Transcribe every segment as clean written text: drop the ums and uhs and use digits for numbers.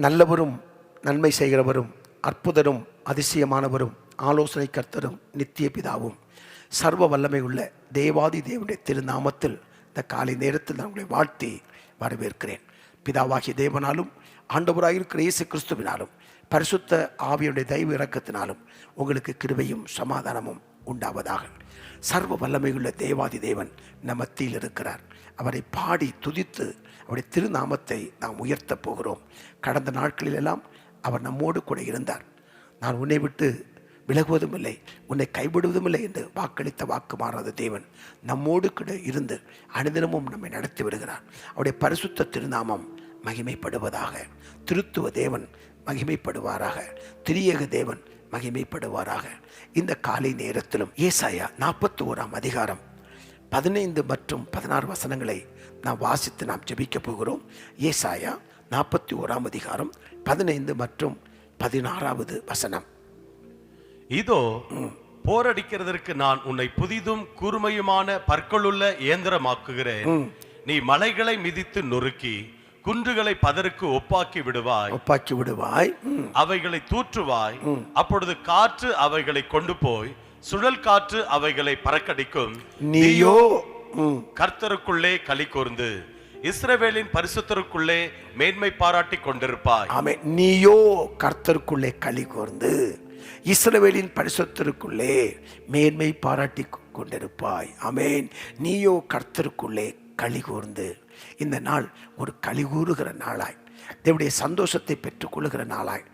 நல்லவரும் நன்மை செய்கிறவரும் அற்புதரும் அதிசயமானவரும் ஆலோசனை கர்த்தரும் நித்திய பிதாவும் சர்வ வல்லமை உள்ள தேவாதி தேவனுடைய திருநாமத்தில் இந்த காலை நேரத்தில் நான் உங்களை வாழ்த்தி வரவேற்கிறேன். பிதாவாகிய தேவனாலும் ஆண்டவராயிருக்கிற இயேசு கிறிஸ்துவினாலும் பரிசுத்த ஆவியுடைய தெய்வ இரக்கத்தினாலும் உங்களுக்கு கிருபையும் சமாதானமும் உண்டாவதாக. சர்வ வல்லமையுள்ள தேவாதி தேவன் நம் மத்தியில் இருக்கிறார். அவரை பாடி துதித்து அவருடைய திருநாமத்தை நாம் உயர்த்தப் போகிறோம். கடந்த நாட்களிலெல்லாம் அவர் நம்மோடு கூட இருந்தார். நான் உன்னை விட்டு விலகுவதும் இல்லை, உன்னை கைவிடுவதும் இல்லை என்று வாக்களித்த வாக்கு மாறாத தேவன் நம்மோடு கூட இருந்து அனுதினமும் நம்மை நடத்தி வருகிறார். அவருடைய பரிசுத்த திருநாமம் மகிமைப்படுவதாக. திருத்துவ தேவன் மகிமைப்படுவாராக. திரியேக தேவன் மகிமைப்படுவாராக. இந்த காலை நேரத்திலும் ஏசாயா 41 அதிகாரம் 15 மற்றும் 16 வசனங்களை நாம் வாசித்து நாம் ஜெபிக்க போகிறோம். ஏசாயா 41 அதிகாரம் 15 மற்றும் 16 வசனம். இதோ போரடிக்கிறதற்கு நான் உன்னை புதிதும் கூர்மையுமான பற்களுள்ள இயந்திரமாக்குகிறேன். நீ மலைகளை மிதித்து நொறுக்கி குன்றுகளை பதருக்கு ஒப்பாக்கி விடுவாய். அவைகளை தூற்றுவாய். அப்பொழுது காற்று அவைகளை கொண்டு போய் சுழல் காற்று அவைகளை பறக்கடிக்கும். நீயோ கர்த்தருக்குள்ளே களி கூர்ந்து இஸ்ரவேலின் பரிசுத்தருக்குள்ளே மேன்மை பாராட்டி கொண்டிருப்பாய். ஆமென். நீயோ கர்த்தருக்குள்ளே களி கூர்ந்து இஸ்ரவேலின் பரிசுத்தருக்குள்ளே மேன்மை பாராட்டி கொண்டிருப்பாய். ஆமென். நீயோ கர்த்தருக்குள்ளே களி கூர்ந்து. இந்த நாள் ஒரு களி கூறுகிற நாளாய், தேவனுடைய சந்தோஷத்தை பெற்றுக்கொள்ளுகிற நாளாய்,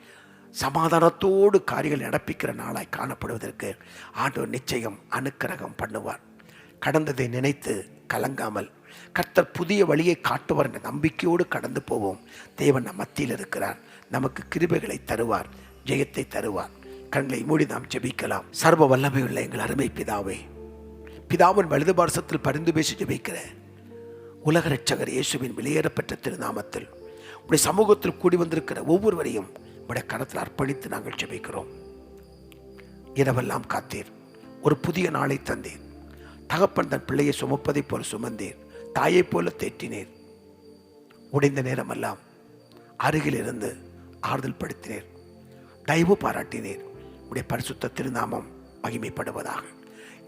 சமாதானத்தோடு காரியங்கள் நடப்பிக்கிற நாளாய் காணப்படுவதற்கு ஆண்டவர் நிச்சயம் அனுக்கிரகம் பண்ணுவார். கடந்ததை நினைத்து கலங்காமல் கர்த்தர் புதிய வழியை காட்டுவார் என்ற நம்பிக்கையோடு கடந்து போவோம். தேவன் நம் மத்தியில் இருக்கிறார். நமக்கு கிருபைகளை தருவார், ஜெயத்தை தருவார். கண்களை மூடி நாம் ஜெபிக்கலாம். சர்வ வல்லமையுள்ள எங்கள் அருமை பிதாவே, பிதாவின் வலது பார்சத்தில் பரிந்து பேசி ஜெபிக்கிற உலக இரட்சகர் இயேசுவின் வெளியேறப்பெற்ற திருநாமத்தில் உடைய சமூகத்தில் கூடி வந்திருக்கிற ஒவ்வொருவரையும் உடைய கரத்தில் அர்ப்பணித்து நாங்கள் ஜெபிக்கிறோம். இரவெல்லாம் காத்தீர், ஒரு புதிய நாளை தந்தீர். தகப்பன் தன் பிள்ளையை சுமப்பதை போல சுமந்தீர், தாயை போல தேற்றினீர். உடைந்த நேரமெல்லாம் அருகில் இருந்து ஆறுதல் படுத்தினீர், தயவு பாராட்டினீர். உடைய பரிசுத்த திருநாமம் மகிமைப்படுவதாக.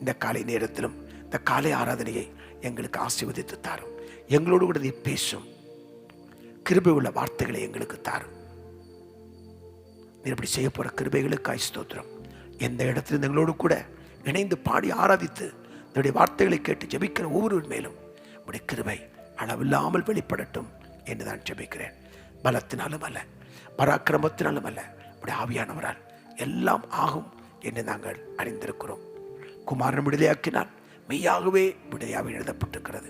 இந்த காலை நேரத்திலும் இந்த காலை ஆராதனையை எங்களுக்கு ஆசீர்வதித்து தாரும். எங்களோடு கூட நீ பேசும் கிருபை உள்ள வார்த்தைகளை எங்களுக்கு தாரும். நீ இப்படி செய்ய போற கிருபைகளுக்கு ஸ்தோத்திரம். எந்த இடத்திலும் எங்களோடு கூட இணைந்து பாடி ஆராதித்து என்னுடைய வார்த்தைகளை கேட்டு ஜெபிக்கிற ஒவ்வொருவர் மேலும் உடைய கிருபை அளவில்லாமல் வெளிப்படட்டும் என்று நான் ஜெபிக்கிறேன். பலத்தினாலும் அல்ல, பராக்கிரமத்தினாலும் அல்ல, உடைய ஆவியானவரால் எல்லாம் ஆகும் என்று நாங்கள் அறிந்திருக்கிறோம். குமாரன் விடுதலையாக்கினால் மெய்யாகவே விடுதலையாக எழுதப்பட்டிருக்கிறது.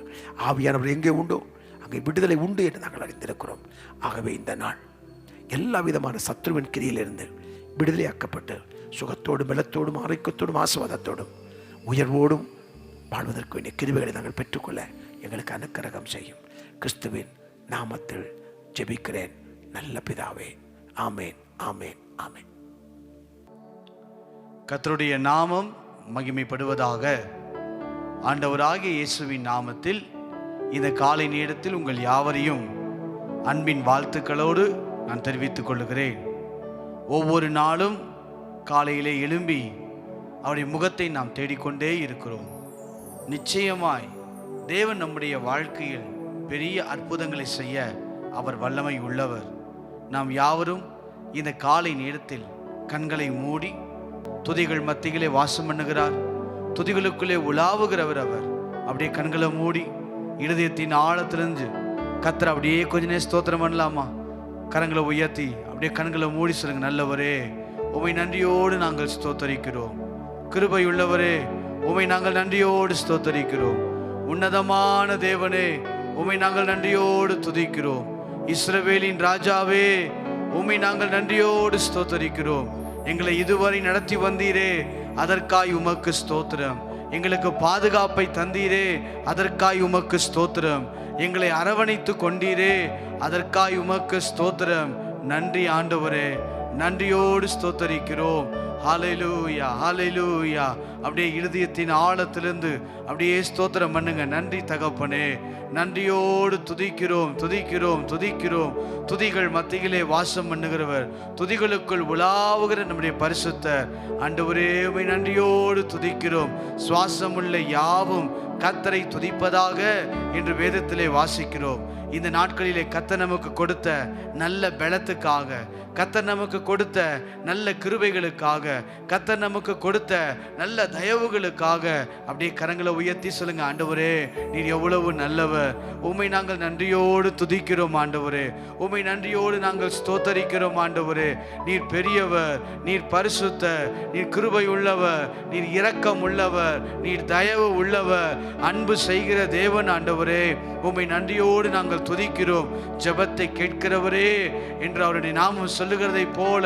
ஆவியானவர் எங்கே உண்டோ அங்கே விடுதலை உண்டு என்று நாங்கள் அறிந்திருக்கிறோம். ஆகவே இந்த நாள் எல்லா விதமான சத்துருவின் கிரியிலிருந்து விடுதலையாக்கப்பட்டு சுகத்தோடும் பலத்தோடும் ஆரோக்கியத்தோடும் ஆசீர்வாதத்தோடும் உயர்வோடும் வாழ்வதற்கு வேண்டிய கிருபைகளை நாங்கள் பெற்றுக்கொள்ள எங்களுக்கு அனுக்கிரகம் செய்யும். கிறிஸ்துவின் நாமத்தில் ஜெபிக்கிறேன் நல்ல பிதாவே. ஆமேன், ஆமேன், ஆமேன். கர்த்தருடைய நாமம் மகிமைப்படுவதாக. ஆண்டவராகிய இயேசுவின் நாமத்தில் இந்த காலை நேரத்தில் உங்கள் யாவரையும் அன்பின் வாழ்த்துக்களோடு நான் தெரிவித்துக் கொள்கிறேன். ஒவ்வொரு நாளும் காலையிலே எழும்பி அவருடைய முகத்தை நாம் தேடிக்கொண்டே இருக்கிறோம். நிச்சயமாய் தேவன் நம்முடைய வாழ்க்கையில் பெரிய அற்புதங்களை செய்ய அவர் வல்லமை உள்ளவர். நாம் யாவரும் இந்த காலை நேரத்தில் கண்களை மூடி, துதிகள் மத்தியிலே வாசம் பண்ணுகிறார், துதிகளுக்குள்ளே உலாவுகிறவர் அவர். அப்படியே கண்களை மூடி இருதயத்தின் ஆழத்திலிருந்து கர்த்தரை அப்படியே கொஞ்ச நேரம் ஸ்தோத்திரம் பண்ணலாமா? கரங்களை உயர்த்தி அப்படியே கண்களை மூடி சொல்லுங்க. நல்லவரே, உம்மை நன்றியோடு நாங்கள் ஸ்தோத்தரிக்கிறோம். கிருபை உள்ளவரே, உம்மை நாங்கள் நன்றியோடு ஸ்தோத்தரிக்கிறோம். உன்னதமான தேவனே, உம்மை நாங்கள் நன்றியோடு துதிக்கிறோம். இஸ்ரவேலின் ராஜாவே, உம்மை நாங்கள் நன்றியோடு ஸ்தோத்தரிக்கிறோம். எங்களை இதுவரை நடத்தி வந்தீரே, அதற்காய் உமக்கு ஸ்தோத்திரம். எங்களுக்கு பாதுகாப்பை தந்தீரே, அதற்காய் உமக்கு ஸ்தோத்திரம். எங்களை அரவணைத்து கொண்டீரே, அதற்காய் உமக்கு ஸ்தோத்திரம். நன்றி ஆண்டவரே, நன்றியோடு ஸ்தோத்தரிக்கிறோம். ஹல்லேலூயா, ஹல்லேலூயா. அப்படியே இருதயத்தின் ஆழத்திலிருந்து அப்படியே ஸ்தோத்திரம் பண்ணுங்க. நன்றி தகப்பனே, நன்றியோடு துதிக்கிறோம், துதிக்கிறோம், துதிக்கிறோம். துதிகள் மத்தியிலே வாசம் பண்ணுகிறவர், துதிகளுக்குள் உலாவுகிற நம்முடைய பரிசுத்தர் ஆண்டவரே, உம்மை நன்றியோடு துதிக்கிறோம். சுவாசமுள்ள யாவும் கர்த்தரை துதிப்பதாக என்று வேதத்திலே வாசிக்கிறோம். இந்த நாட்களிலே கர்த்தர் நமக்கு கொடுத்த நல்ல பலத்துக்காக, கர்த்தர் நமக்கு கொடுத்த நல்ல கிருபைகளுக்காக, கர்த்தர் நமக்கு கொடுத்த நல்ல தயவுகளுக்காக அப்படியே கரங்களை உயர்த்தி சொல்லுங்க. ஆண்டவரே, நீர் எவ்வளவு நல்லவர். உம்மை நாங்கள் நன்றியோடு துதிக்கிறோம் ஆண்டவரே. உம்மை நன்றியோடு நாங்கள் ஸ்தோத்தரிக்கிறோம் ஆண்டவரே. நீர் பெரியவர், நீர் பரிசுத்தர், நீர் கிருபை உள்ளவர், நீர் இரக்கம் உள்ளவர், நீர் தயவு உள்ளவர், அன்பு செய்கிற தேவன் ஆண்டவரே. உம்மை நன்றியோடு நாங்கள் துதிக்கிறோம். ஜெபத்தை கேட்கிறவரே என்று அவருடைய நாமம் சொல்லுகிறதை போல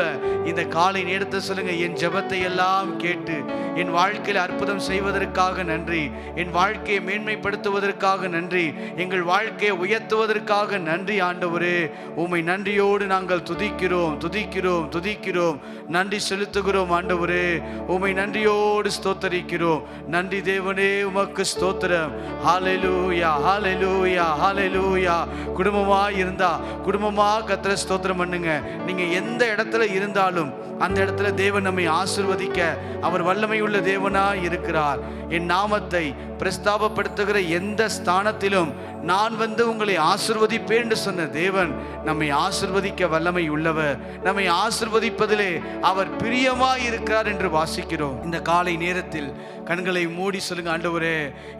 இந்த காலை நேரத்தை சொல்லுங்க. என் ஜெபத்தை எல்லாம் கேட்டு என் வாழ்க்கையில் அற்புதம் செய்வதற்காக நன்றி, என் வாழ்க்கையை மேன்மைப்படுத்துவதற்காக நன்றி, எங்கள் வாழ்க்கையை உயர்த்துவதற்காக நன்றி ஆண்டவரே. உம்மை நன்றியோடு நாங்கள் துதிக்கிறோம், துதிக்கிறோம், துதிக்கிறோம். நன்றி செலுத்துகிறோம் ஆண்டவரே. உம்மை நன்றியோடு ஸ்தோத்தரிக்கிறோம். நன்றி தேவனே, உமக்கு ஸ்தோத்திரம். ஹல்லேலூயா, ஹல்லேலூயா, ஹல்லேலூயா. குடும்பமா இருந்தா குடும்பமா கர்த்தரை ஸ்தோத்திரம் பண்ணுங்க. நீங்க எந்த இடத்துல இருந்தாலும் அந்த இடத்துல தேவன் நம்மை ஆசீர்வதிக்க அவர் வல்லமை உள்ள தேவனாய் இருக்கிறார். என் நாமத்தை பிரஸ்தாபப்படுத்துகிற எந்த ஸ்தானத்திலும் நான் வந்து உங்களை ஆசீர்வதிப்பேன் என்று சொன்ன தேவன் நம்மை ஆசீர்வதிக்க வல்லமை உள்ளவர். நம்மை ஆசீர்வதிப்பதிலே அவர் பிரியமாய் இருக்கிறார் என்று வாசிக்கிறோம். இந்த காலை நேரத்தில் கண்களை மூடி சொல்லுங்க. ஆண்டவரே,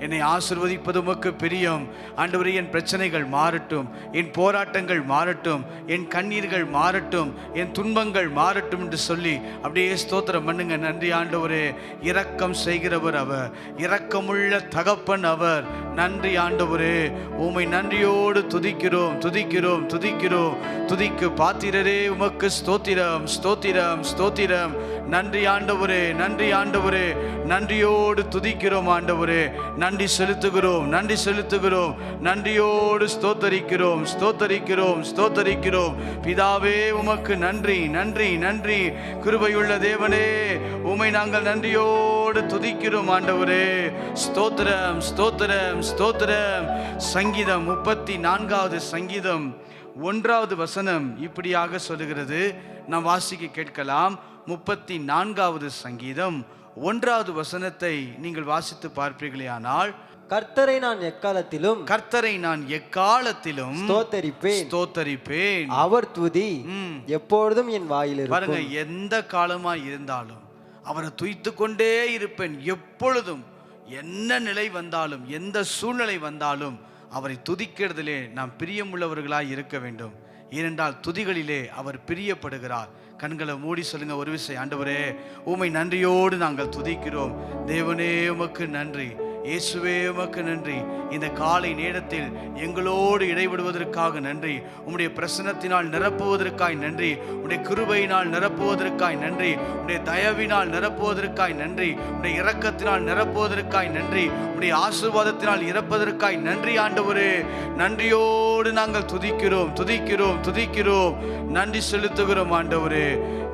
என்னை ஆசீர்வதிப்பது உமக்கு பிரியம். ஆண்டவரே, என் பிரச்சனைகள் மாறட்டும், என் போராட்டங்கள் மாறட்டும், என் கண்ணீர்கள் மாறட்டும், என் துன்பங்கள் மாறட்டும் என்று சொல்லி அப்படியே ஸ்தோத்திரம் பண்ணுங்க. நன்றி ஆண்டவரே. இரக்கம் செய்கிறவர் அவர், இரக்கமுள்ள தகப்பன் அவர். நன்றி ஆண்டவரே. உம்மை நன்றியோடு துதிக்கிறோம், துதிக்கிறோம், துதிக்கிறோம். துதிக்கு பாத்திரரே, உமக்கு ஸ்தோத்திரம், ஸ்தோத்திரம், ஸ்தோத்திரம். நன்றி ஆண்டவரே, நன்றி ஆண்டவரே. நன்றியோடு துதிக்கிறோம் ஆண்டவரே. நன்றி செலுத்துகிறோம், நன்றி செலுத்துகிறோம். நன்றியோடு ஸ்தோத்தரிக்கிறோம், ஸ்தோத்தரிக்கிறோம், ஸ்தோத்தரிக்கிறோம். பிதாவே, உமக்கு நன்றி, நன்றி, நன்றி. கிருபையுள்ள தேவனே, உம்மை நாங்கள் நன்றியோடு துதிக்கிறோம் ஆண்டவரே. ஸ்தோத்திரம், ஸ்தோத்திரம், ஸ்தோத்திரம். சங்கீதம் 34வது சங்கீதம் 1வது வசனம் இப்படியாக சொல்லுகிறது. நாம் வாசிக்க கேட்கலாம். 34வது சங்கீதம் 1வது வசனத்தை நீங்கள் வாசித்து பார்ப்பீர்களே ஆனால், கர்த்தரை நான் எக்காலத்திலும், கர்த்தரை நான் எக்காலத்திலும் ஸ்தோத்தரிப்பேன், ஸ்தோத்தரிப்பேன். அவர் துதி எப்பொழுதும் என் வாயில் இருக்கும். பாருங்க, எந்த காலமா இருந்தாலும் அவரை துதித்து கொண்டே இருப்பேன். எப்பொழுதும் என்ன நிலை வந்தாலும், எந்த சூழ்நிலை வந்தாலும் அவரை துதிக்கிறதிலே நாம் பிரியமுள்ளவர்களாய் இருக்க வேண்டும். ஏனென்றால் துதிகளிலே அவர் பிரியப்படுகிறார். கண்களை மூடி சொல்லுங்க ஒரு விஷயம். ஆண்டவரே, உம்மை நன்றியோடு நாங்கள் துதிக்கிறோம். தேவனே, உமக்கு நன்றி. இயேசுவே உமக்கு நன்றி. இந்த காலை நேரத்தில் எங்களோடு இடைவிடுவதற்காக நன்றி. உம்முடைய பிரசன்னத்தினால் நிரப்புவதற்காய் நன்றி. உம்முடைய கிருபையினால் நிரப்புவதற்காய் நன்றி. உம்முடைய தயவினால் நிரப்புவதற்காய் நன்றி. உம்முடைய இரக்கத்தினால் நிரப்புவதற்காய் நன்றி. உம்முடைய ஆசீர்வாதத்தினால் இறப்பதற்காய் நன்றி ஆண்டவரே. நன்றியோடு நாங்கள் துதிக்கிறோம், துதிக்கிறோம், துதிக்கிறோம், நன்றி செலுத்துகிறோம் ஆண்டவரே.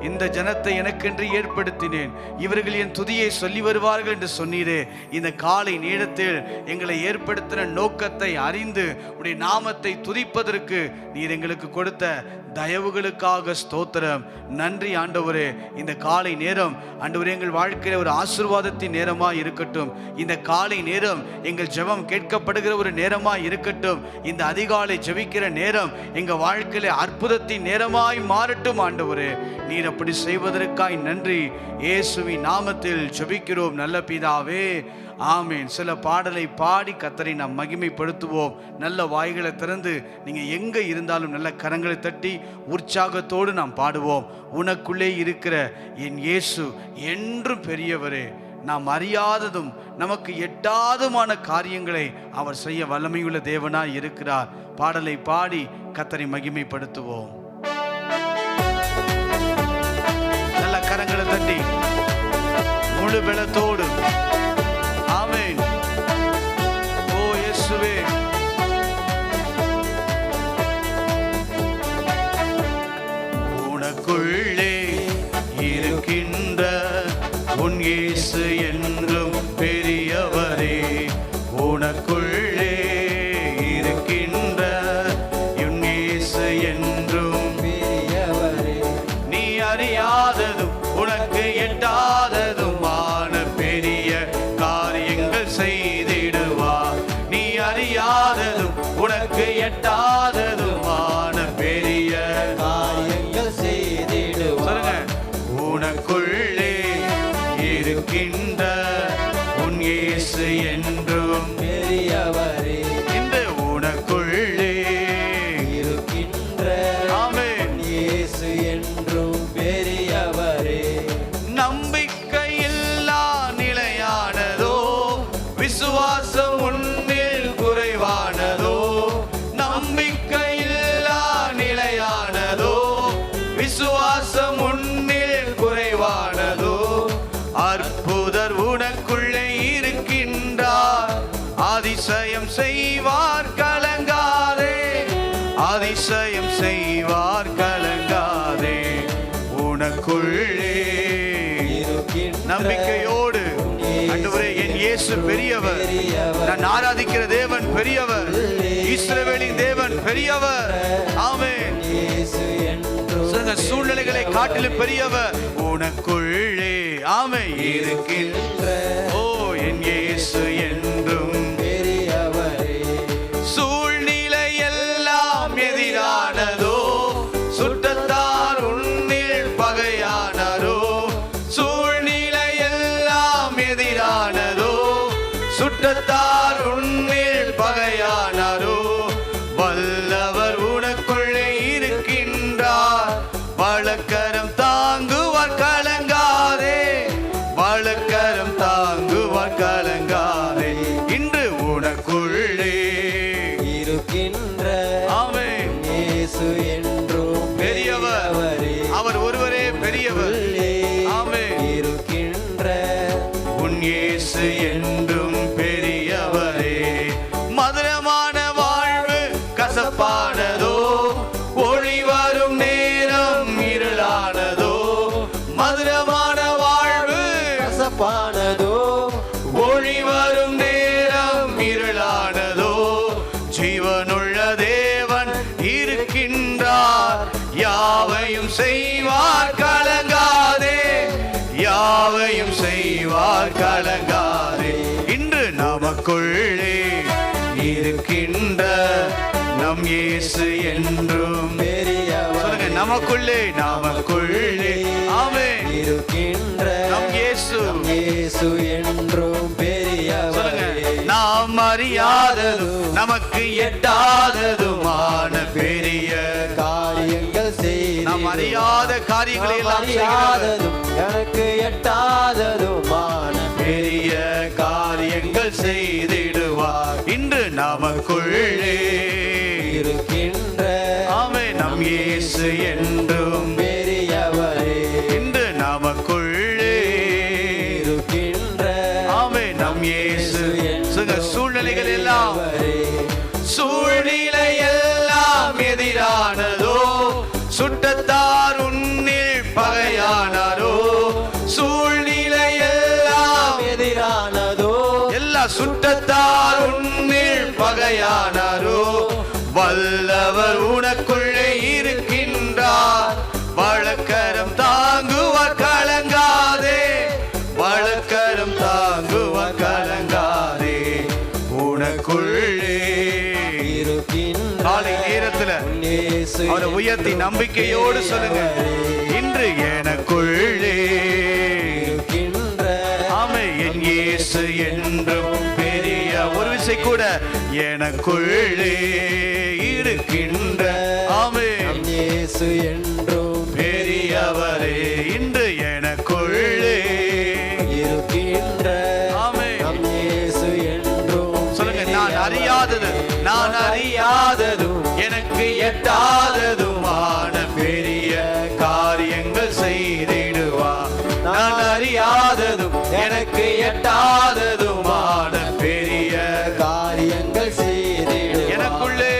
இந்த ஜனத்தை எனக்கென்று ஏற்படுத்தினேன், இவர்கள் என் துதியை சொல்லி வருவார்கள் என்று சொன்னீரே. இந்த காலை நேரத்தில் எங்களை ஏற்படுத்தின நோக்கத்தை அறிந்து உடைய நாமத்தை துதிப்பதற்கு நீர் எங்களுக்கு கொடுத்த தயவுகளுக்காக ஸ்தோத்திரம். நன்றி ஆண்டவரே. இந்த காலை நேரம் ஆண்டவரே எங்கள் வாழ்க்கையில ஒரு ஆசீர்வாதத்தின் நேரமாய் இருக்கட்டும். இந்த காலை நேரம் எங்கள் ஜெபம் கேட்கப்படுகிற ஒரு நேரமாய் இருக்கட்டும். இந்த அதிகாலை ஜெபிக்கிற நேரம் எங்க வாழ்க்கையில அற்புதத்தின் நேரமாய் மாறட்டும் ஆண்டவரே. நீர் அப்படி செய்வதற்காய் நன்றி. இயேசுவின் நாமத்தில் ஜெபிக்கிறோம் நல்ல பிதாவே, ஆமேன். சில பாடலை பாடி கர்த்தரை நாம் மகிமைப்படுத்துவோம். நல்ல வாய்களை திறந்து நீங்க எங்க இருந்தாலும் நல்ல கரங்களை தட்டி உற்சாகத்தோடு நாம் பாடுவோம். உனக்குள்ளே இருக்கிற என் இயேசு என்றும் பெரியவரே. நாம் அறியாததும் நமக்கு எட்டாதுமான காரியங்களை அவர் செய்ய வல்லமையுள்ள தேவனாய் இருக்கிறார். பாடலை பாடி கர்த்தரை மகிமைப்படுத்துவோம். நல்ல கரங்களை தட்டி முழு பலத்தோடு ஆமென். ஓ இயேசுவே, உனக்குள்ளே இருக்கின்ற உன் இயேசு என்றும் பெரியவரே. உனக்குள்ளே இருக்கின்ற உன் இயேசு என்றும் பெரியவரே. நீ அறியாததும் உனக்கு எட்டாததுமான பெரிய காரியங்கள் செய்திடுவார். நீ அறியாததும் உனக்கு எட்டாததுமான பெரிய காரியங்கள் செய்திடுவார். உனக்குள்ளே இருக்கின்ற உன் இயேசு என்றும் பெரியவரே. இந்த உனக்குள்ளே இருக்கின்ற ஆமென் இயேசு என்றும் பெரியவரே. நம்பிக்கையில்லா நிலையானதோ, விசுவாசம் உன்னில் குறைவானதோ. நம்பிக்கையில்லா நிலையானதோ, விசுவாசம் உன்னில் குறைவானதோ. அற்புதர் உனக்குள்ளே இருக்கின்றார், அதிசயம் செய்வார் கலங்காதே. அதிசயம் செய்வார் கலங்காதே. உனக்குள்ளே நம்பிக்கையோடு ஆண்டவரே என் இயேசு பெரியவர். நான் ஆராதிக்கிற தேவன் பெரியவர். இஸ்ரவேலின் தேவன் பெரியவர். ஆமென். இயேசு என்றும் சொல்லுங்க, சூழ்நிலைகளை காட்டிலும் பெரியவர். உனக்குள்ளே ஆமென் இருக்கின்ற ஓ என் இயேசு என்றும் பெரியவரே. சூழ்நிலை எல்லாம் எதிரானதோ, சுற்றத்தார் உன்னில் பகையானதோ. சூழ்நிலை எல்லாம் எதிரானதோ, சுற்றத்தார் உன்னில் பகையானதோ. வல்லவர் உனக்குள்ளே இருக்கின்றார், வழக்கரம் தாங்குவார் கலங்காதே. வழக்கரம் தாங்குவார் கலங்காதே. இன்று உனக்குள்ளே இருக்கின்ற ஆமென் இயேசு என்றும் பெரியவர். பெரியவரே. அவர் ஒருவரே பெரியவர். ஆமென். இருக்கின்ற உன் இயேசு என்றும் பெரியவரே. மதுரமான வாழ்வு கசப்பானதோ, ஒளி வரும் நேரம் இருளானதோ. மதுரமான வாழ்வு கசப்பானதோ, ஒளி வரும் நேரம் இருளானதோ. ஜீவனுள்ள தேவன் இருக்கின்றார், யாவையும் செய்வார் கலங்காதே. யாவையும் செய்வார் கலங்காதே. இன்று நமக்குள்ளே இருக்கின்ற நம் இயேசு என்றும் பெரியவர். சொல்லுங்க, நமக்குள்ளே நமக்குள்ளே ஆமென் இருக்கின்ற நம் இயேசு. இயேசு என்றும் பெரியவரே. சொல்லுங்க, நாம் அறியாததும் நமக்கு எட்டாததுமான பெரிய காரியங்கள் செய்து நாம் அறியாத காரியங்களை எல்லாம் செய்கிறவர். அறியாததும் எனக்கு எட்டாததுமான பெரிய காரியங்கள் செய்திடுவார். இன்று நமக்குள்ளே இருக்கின்ற ஆமென் நம் இயேசு என்றும் பெரியவரே, இன்று நமக்குள்ளே இருக்கின்ற ஆமென் நம் இயேசு. சூழ்நிலைகள் எல்லாம் சூழ்நிலை எல்லாம் எதிரானதோ, சுட்டத்தார் உன்னில் பகையானாரோ, சூழ்நிலை எல்லாம் எதிரானதோ, எல்லா சுட்டத்தார் உன்னில் பகையானாரோ, வல்லவர் உனக்குள்ளே இருக்கின்றார். வழக்கரம் தாங்குவார் கலங்காதே, வழக்கரம் தாங்குவார் கலங்காதே. உனக்குள்ளே இருக்கின்ற காலை நேரத்துல இயேசு அவரை உயர்த்தி நம்பிக்கையோடு சொல்லுங்க, இன்று எனக்குள்ளே இருக்கின்ற ஆமே என் இயேசு என்றும் பெரிய. ஒரு விசை கூட எனக்குள்ளே இருக்கின்ற ஆமே இயேசு என்றும் பெரியவரே. இன்று எனக்குள்ளே இருக்கின்ற ஆமே நம் இயேசு என்றும் சொல்லுங்க, நான் அறியாதது நான் அறியாததும் எனக்கு எட்டாததுமான பெரிய காரியங்கள் செய்திடுவார். நான் அறியாததும் எனக்கு எட்டாததுமான பெரிய காரியங்கள் செய்திடுவார். எனக்குள்ளே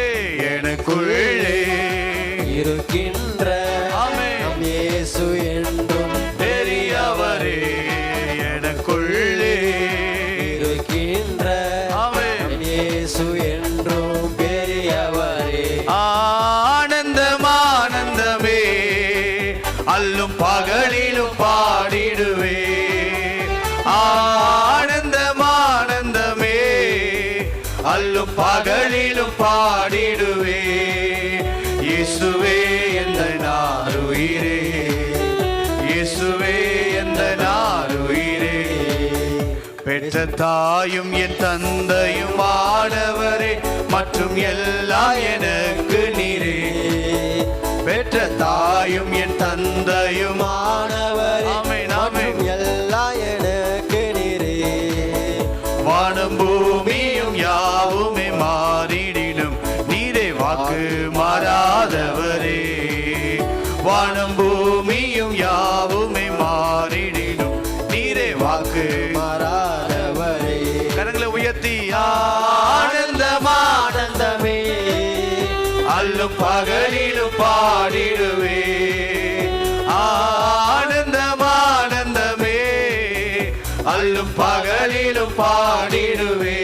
எனக்குள்ளே இருக்கின்ற ஆமென் நம் இயேசு என்றும் பெரியவரே. எனக்குள்ளே இருக்கின்ற ஆமென் நம் இயேசு என்றும் பெரியவரே. ஆனந்தம் ஆனந்தமே அல்லும் பகலிலும் பாடிடுவே. ஆனந்தம் ஆனந்தமே அல்லும் பகலிலும் பாடிடுவே. இயேசுவே எந்த நாருயிரே, இயேசுவே எந்த நாருயிரே. பெற்ற தாயும் என் தந்தையும் ஆனவரே, மற்றும் எல்லாம் எனக்கு நீரே. பெற்ற தாயும் என் தந்தையும் மாணவரே, ஆமென் ஆமென். எல்லாம் எனக்கு நீரே. வானம் பூமியும் யாவுமே மாறிடினும் நீரே வாக்கு மாறாதவரே. வானம் பூமியும் யாவுமே மாறிடினும் நீரே வாக்கு மாறாதவரே. கரங்களை உயர்த்தி ஆனந்தம் ஆனந்தமே அல்லும் பகலிலும் பாடிடுவே. ஆனந்தம் ஆனந்தமே அல்லும் பகலிலும் பாடிடுவே.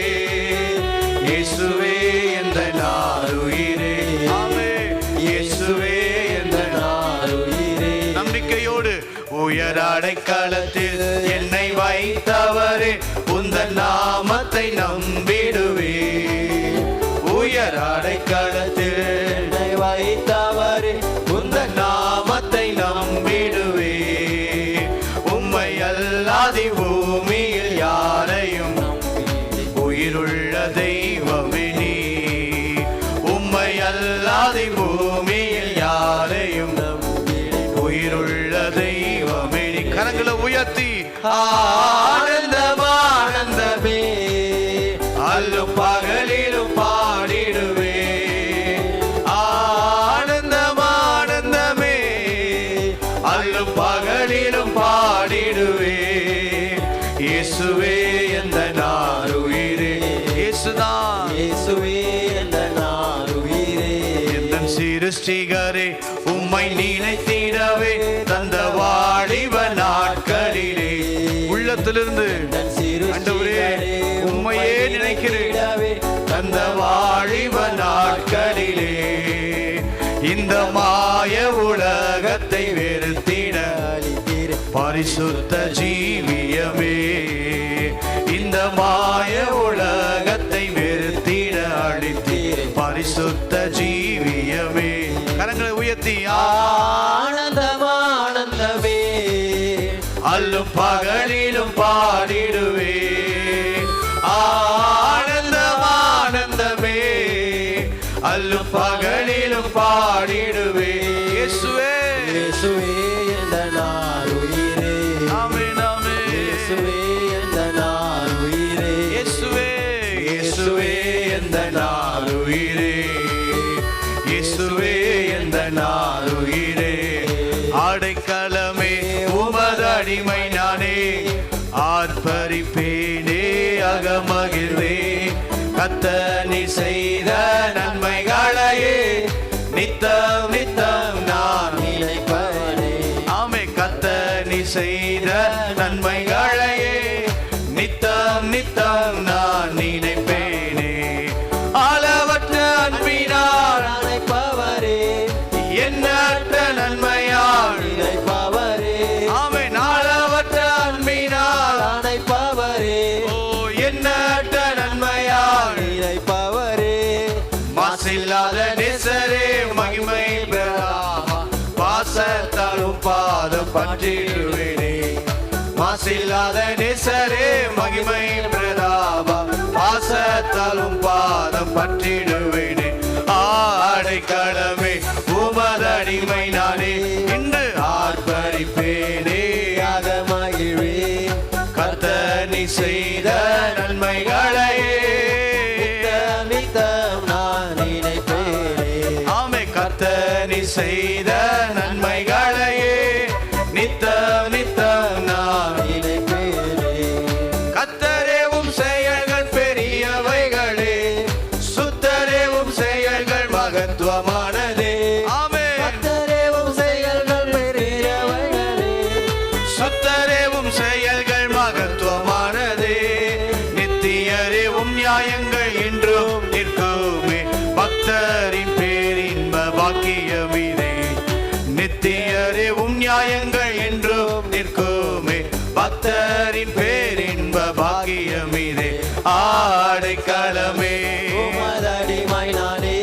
இயேசுவே எந்த நாருயிரே, ஆமென் இயேசுவே எந்த நாருயிரே. நம்பிக்கையோடு உயர் அடைக்கலத்தில் என்னை வைத்தவரே, உந்தன் நாமத்தை நம்பிடுவே. உயர் அடைக்கலத்தில் என்னை வைத்தவரே, உந்தன் நாமத்தை நம்பிடுவே. உம்மை அல்லாதி பூமியில் யாரையும் உயிருள்ள தெய்வமே நீ. உம்மை அல்லாதி பூமியில் யாரையும் உயிருள்ள தெய்வமே நீ. கரங்களை உயர்த்தி ஆனந்தம் ஆனந்தமே அல்லும் பகலிலும் பாடிடுவே. ஆனந்தம் ஆனந்தமே அல்லும் பகலிலும் பாடிடுவே. இயேசுவே எந்த நாருயிரே, இயேசுதான் இயேசுவே எந்த நாருயிரே. எந்த சிருஷ்டிகரே, உம்மை நினைத்திடவே தந்த வாலிப நாட்களிலே உள்ளத்திலிருந்து தன் சிறு ஆண்டவரே, உம்மையே நினைக்கிறேன். தந்த வாலிப நாட்களிலே இந்த மாய உலகத்தை வெறுத்திட பரிசுத்த ஜீவியமே. இந்த மாய உலகத்தை வெறுத்திட அளித்தீர் பரிசுத்த ஜீவியமே. கரங்களை உயர்த்தி ஆனந்தம் ஆனந்தமே அல்லும் பகலிலும் பாடிடுவே. ஆனந்தம் ஆனந்தமே அல்லும் பகலிலும் பாடிடுவே. இயேசுவே இயேசுவே எந்த நாருயிரே. ஆமென் ஆமென். இயேசுவே எந்த எந்த நாளுயிரே, இயேசுவே எந்த நாளுயிரே. அடைக்கலமே உமது அடிமை நானே, ஆர்ப்பரிப்பேனே அகமகிழ்வே. கத்தனி செய்த நன்மைகளையே நித்தம் நித்தம் நான் நினைப்பவரே. ஆமே. கத்தனி செய்த நன்மைகளையே நித்தம் நித்தம் நான் நினைப்பேனே. அளவற்ற அன்பினால் அழைப்பவரே, எண்ணற்ற நன்மையால் நினைப்பவரே. ஆமே. அளவற்ற அன்பினால் அழைப்பவரே, ஓ எண்ணற்ற நன்மையால் நினைப்பவரே. மாசில்லாத நேசரே மகிமை பிரதாபா, பாசத்தாலும் பாதம் பற்றிடுவேனே. மாசில்லாத நேசரே மகிமை பிரதாபா, பாசத்தாலும் பாதம் பற்றிடுவேனே. ஆடைக்கலமே உமது அடிமை நானே, இன்று ஆர்ப்பரிப்பேனே மகிழ்வே. கர்த்தனி செய்த நன்மைகளையே. நித்தம் நித்தம் நான் நினைப்பேனே. ஆமே. கர்த்தனி செய்த நன்மைகளையே நித்தம் நித்தம் நான் நினைப்பேனே. கர்த்தரேவும் செயல்கள் பெரியவைகளே, சுத்தரேவும் செயல்கள் மகத்துவமானதே. ஆமே. கர்த்தரேவும் செயல்கள் பெரியவைகளே, சுத்தரேவும் செயல்கள் மகத்துவமானதே. நித்தியரேவும் நியாயங்கள் என்றும் நிற்குமே, பக்தரின் பேரின்ப பாக்கியமிதே. நித்தியரேவும் நியாயங்கள் என்றும் நிற்குமே, பக்தரின் பேரின்ப பாக்கியமிதே. ஆடைக்கலமே உமது அடிமை நானே,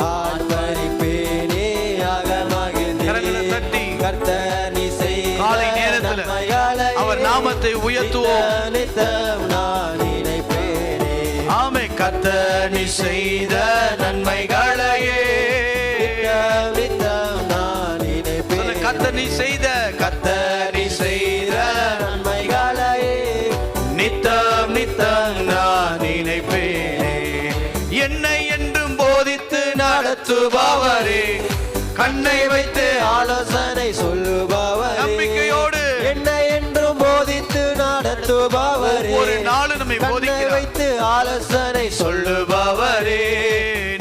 ஆர்ப்பரிப்பேனே கரங்களை தட்டி அகமகிழ்ந்தே. கர்த்தனி செய்த காலை நேரத்துல நன்மைகளையே அவர் நாமத்தை உயர்த்துவோம். நித்தம் நித்தம் நான் நினைப்பேனே. ஆமே. கர்த்தனி செய்த நன்மைகளையே நித்தம் நித்தம் நான் நினைப்பேனே. கர்த்தனி செய்த நன்மைகளையே நித்தம் நித்தம் நான் நினைப்பேனே. என்னை என்றும் போதித்து நடத்துபவரே, கண்ணை வைத்து ஆலோசனை சொல்லுபவரே, நம்பிக்கையோடு என்னை என்றும் போதித்து நடத்துபவரே, ஒரு நாள் நம்மை கண்ணை போதிக்கிறார். வைத்து ஆலோசனை சொல்லுபவரே,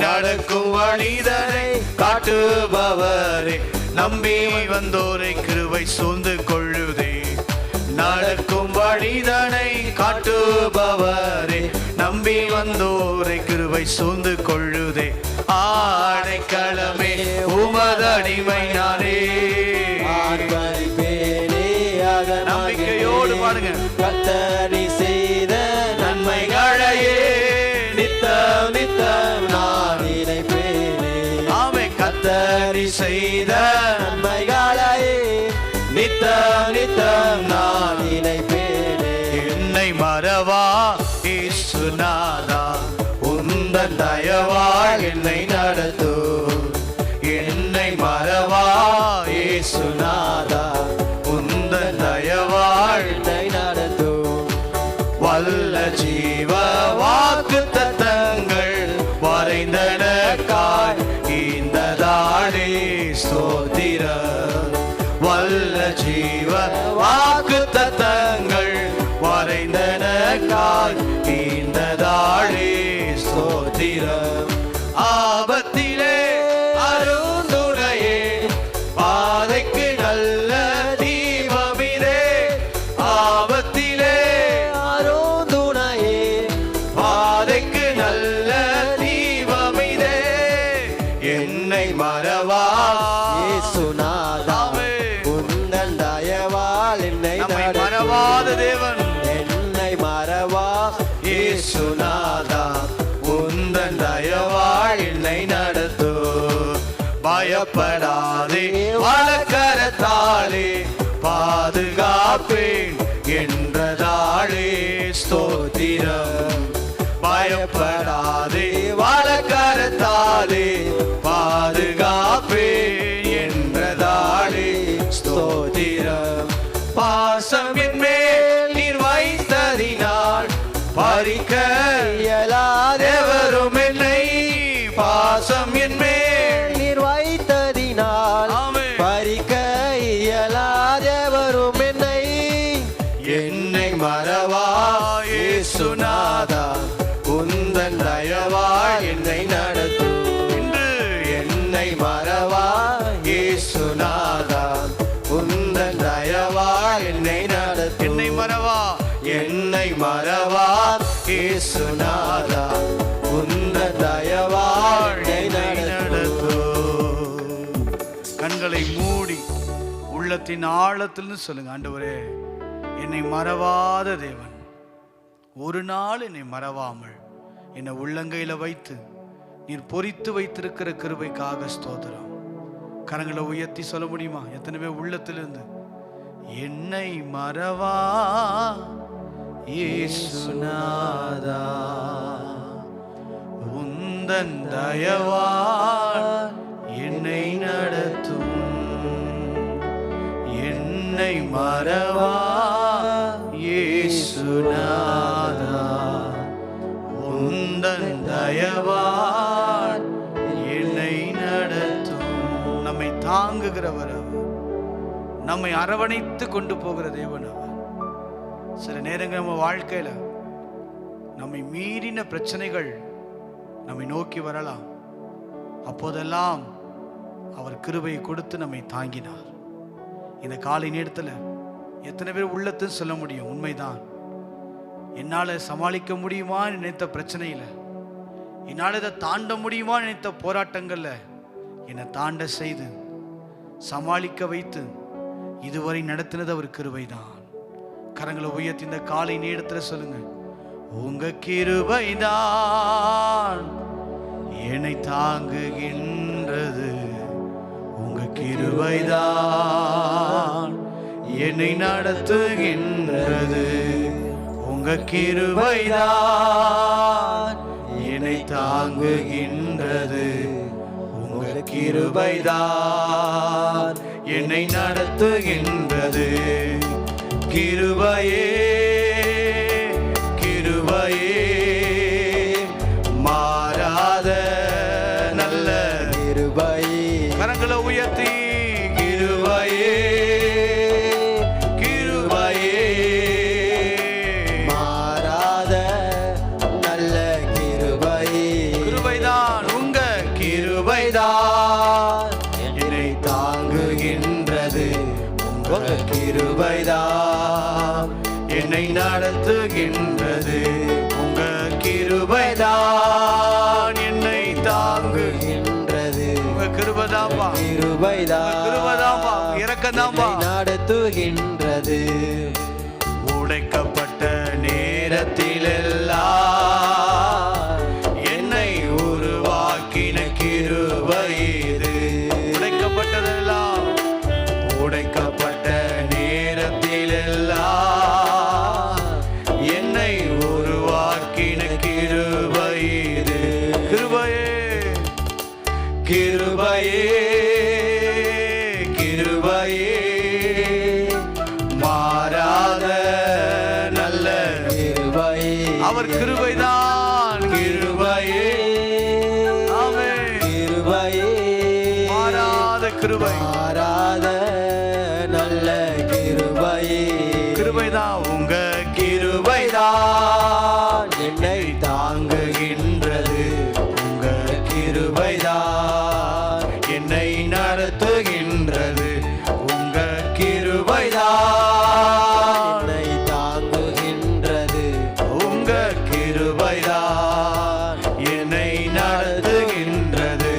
நடக்கும் வழிதனை காட்டுபவரே, நம்பி வந்தோரை கிருபை சூழ்ந்து கொள்ளுதே. நடக்கும் வழிதனை காட்டுபவரே, நம்பி வந்தோரை கிருபை சூழ்ந்து கொள்ளுதே. ஆடைக்கலமே உமது அடிமை நானே. ஆர்ப்பரிப்பேனே நம்பிக்கையோடு பாடுங்க. கர்த்தனி செய்த நன்மைகளையே நித்தம் நித்தம் நான் நினைப்பேனே. ஆமே. கர்த்தனி செய்த நன்மைகளையே நித்தம் நித்தம் நான் நினைப்பேனே. என்னை மறவா இயேசுநாதா, உந்தன் தயவால் என்னை நடத்து. என்னை மறவா இயேசுநாதா, உந்தன் தயவால் என்னை நடத்தும் வல்ல ஜீவ வாக்கு தத்தங்கள் வரைந்தனக்காய் இந்த தாளே ஸ்தோத்திரம். வல்ல ஜீவ வாக்கு தத்தங்கள் வரைந்தனக்காய் இந்த தாளே ஸ்தோத்திரம். ஆபத்திலே அருந்துணையே, பாதைக்கு நல்ல தீபமிதே. ஆபத்திலே அருந்துணையே, பாதைக்கு நல்ல தீபமிதே. என்னை மறவா இயேசுநாதா, உந்தன் தயவால் என்னை நம்மை நடத்தும். மறவாத தேவன் என்னை மறவா இயேசுநாதா, உந்தன் தயவால் என்னை நடத்து. பயப்படாதே வலக்கரத்தாலே பாதுகாப்பேன் என்றதாளே ஸ்தோத்திரம். பயப்படாதே வலக்கரத்தாலே பாதுகாப்பேன் என்றதாளே ஸ்தோத்திரம். பாசம் என் மேல் நீர் வைத்ததினால் பறிக்க இயலாதே எவரும் உள்ளத்தின் ஆழத்திலிருந்து சொல்லுங்க, ஆண்டவரே என்னை மறவாத தேவன், ஒரு நாள் என்னை மறவாமல் என்னை உள்ளங்கையில வைத்து நீர் பொறித்து வைத்திருக்கிற கிருபைக்காக ஸ்தோத்திரம். கரங்களை உயர்த்தி சொல்ல முடியுமா? எத்தனை பேர் உள்ளத்திலிருந்து என்னை மறவா இயேசுநாதா, உந்தன் தயவால் என்னை நடத்தும், என்னை மறவா இயேசுநாதா, உந்தன் தயவால் என்னை நடத்தும். நம்மை தாங்குகிறவர் அவர், நம்மை அரவணைத்து கொண்டு போகிற தேவன் அவர். சில நேரங்கள் நம்ம வாழ்க்கையில நம்மை மீறின பிரச்சனைகள் நம்மை நோக்கி வரலாம். அப்போதெல்லாம் அவர் கிருபையை கொடுத்து நம்மை தாங்கினார். இந்த காலை நேரத்தில் எத்தனை பேர் உள்ளத்தில் சொல்ல முடியும், உண்மைதான், என்னால் சமாளிக்க முடியுமா நினைத்த பிரச்சனையில், என்னால் இதை தாண்ட முடியுமா நினைத்த போராட்டங்களில் என்னை தாண்ட செய்து சமாளிக்க வைத்து இதுவரை நடத்தினது அவர் கிருபைதான். கரங்களை உயர்த்தி இந்த காலை நேரத்தில் சொல்லுங்க, உங்க கிருபைதான் என்னை தாங்குகின்றது, உங்க கிருபைதான் என்னை நடத்துகின்றது, உங்க கிருபைதான் என்னை தாங்குகின்றது, உங்க கிருபைதான் என்னை நடத்துகின்றது. கிருபையே கிருபையே மாறாத நல்ல கிருபை. கரங்களை உயர்த்தி கிருபையே கிருபையே மாறாத நல்ல கிருபை. கிருபைதான் உங்க கிருபைதான் என்னை தாங்குகின்றது, உங்க கிருபைதான் என்னை நடத்துகின்றது, உங்க கிருபைதான் என்னை தாங்குகின்றது, உங்க கிருபைதான்பா கிருபைதான்பா இரக்கந்தான்பா நடத்துகின்றது. உடைக்கப்பட்ட நேரத்திலெல்லாம் என்னை உருவாக்கின கிருபை இது. உடைக்கப்பட்டதெல்லாம் உடைக்கப்பட்ட நேரத்திலெல்லாம் என்னை உருவாக்கின கிருபை இது. கிருபையே கிருபையே கிருபையே மாறாத நல்ல கிருபை. அவர் கிருபைதான் கிருபையே ஆமென். கிருபையே மாறாத கிருபை மாறாத நல்ல கிருபை. கிருபைதான் உங்க கிருபைதான் என்னை தாங்குகின்றது, உங்க கிருபைதான் என்னை நடத்துகின்றது, உங்க கிருபைதான் என்னை தாங்குகின்றது, உங்க கிருபைதான் என்னை நடத்துகின்றது.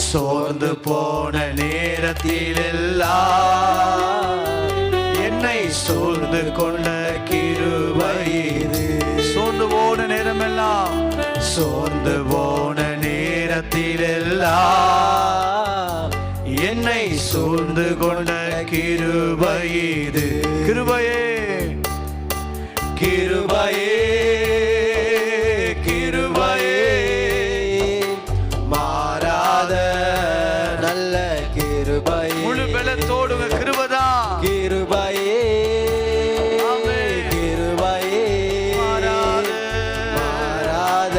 சோர்ந்து போன நேரத்திலெல்லாம் என்னை சூழ்ந்து கொண்ட கிருபை இது. சோர்ந்து போன நேரமெல்லாம் சோர்ந்து போன நேரத்திலெல்லாம் என்னை சூழ்ந்து கொண்ட கிருபை இது. கிருபையே கிருபையே கிருபையே மாறாத நல்ல கிருபை. முழு பலத்தோடு உங்க கிருபைதான் கிருபையே ஆமென். கிருபையே மாறாத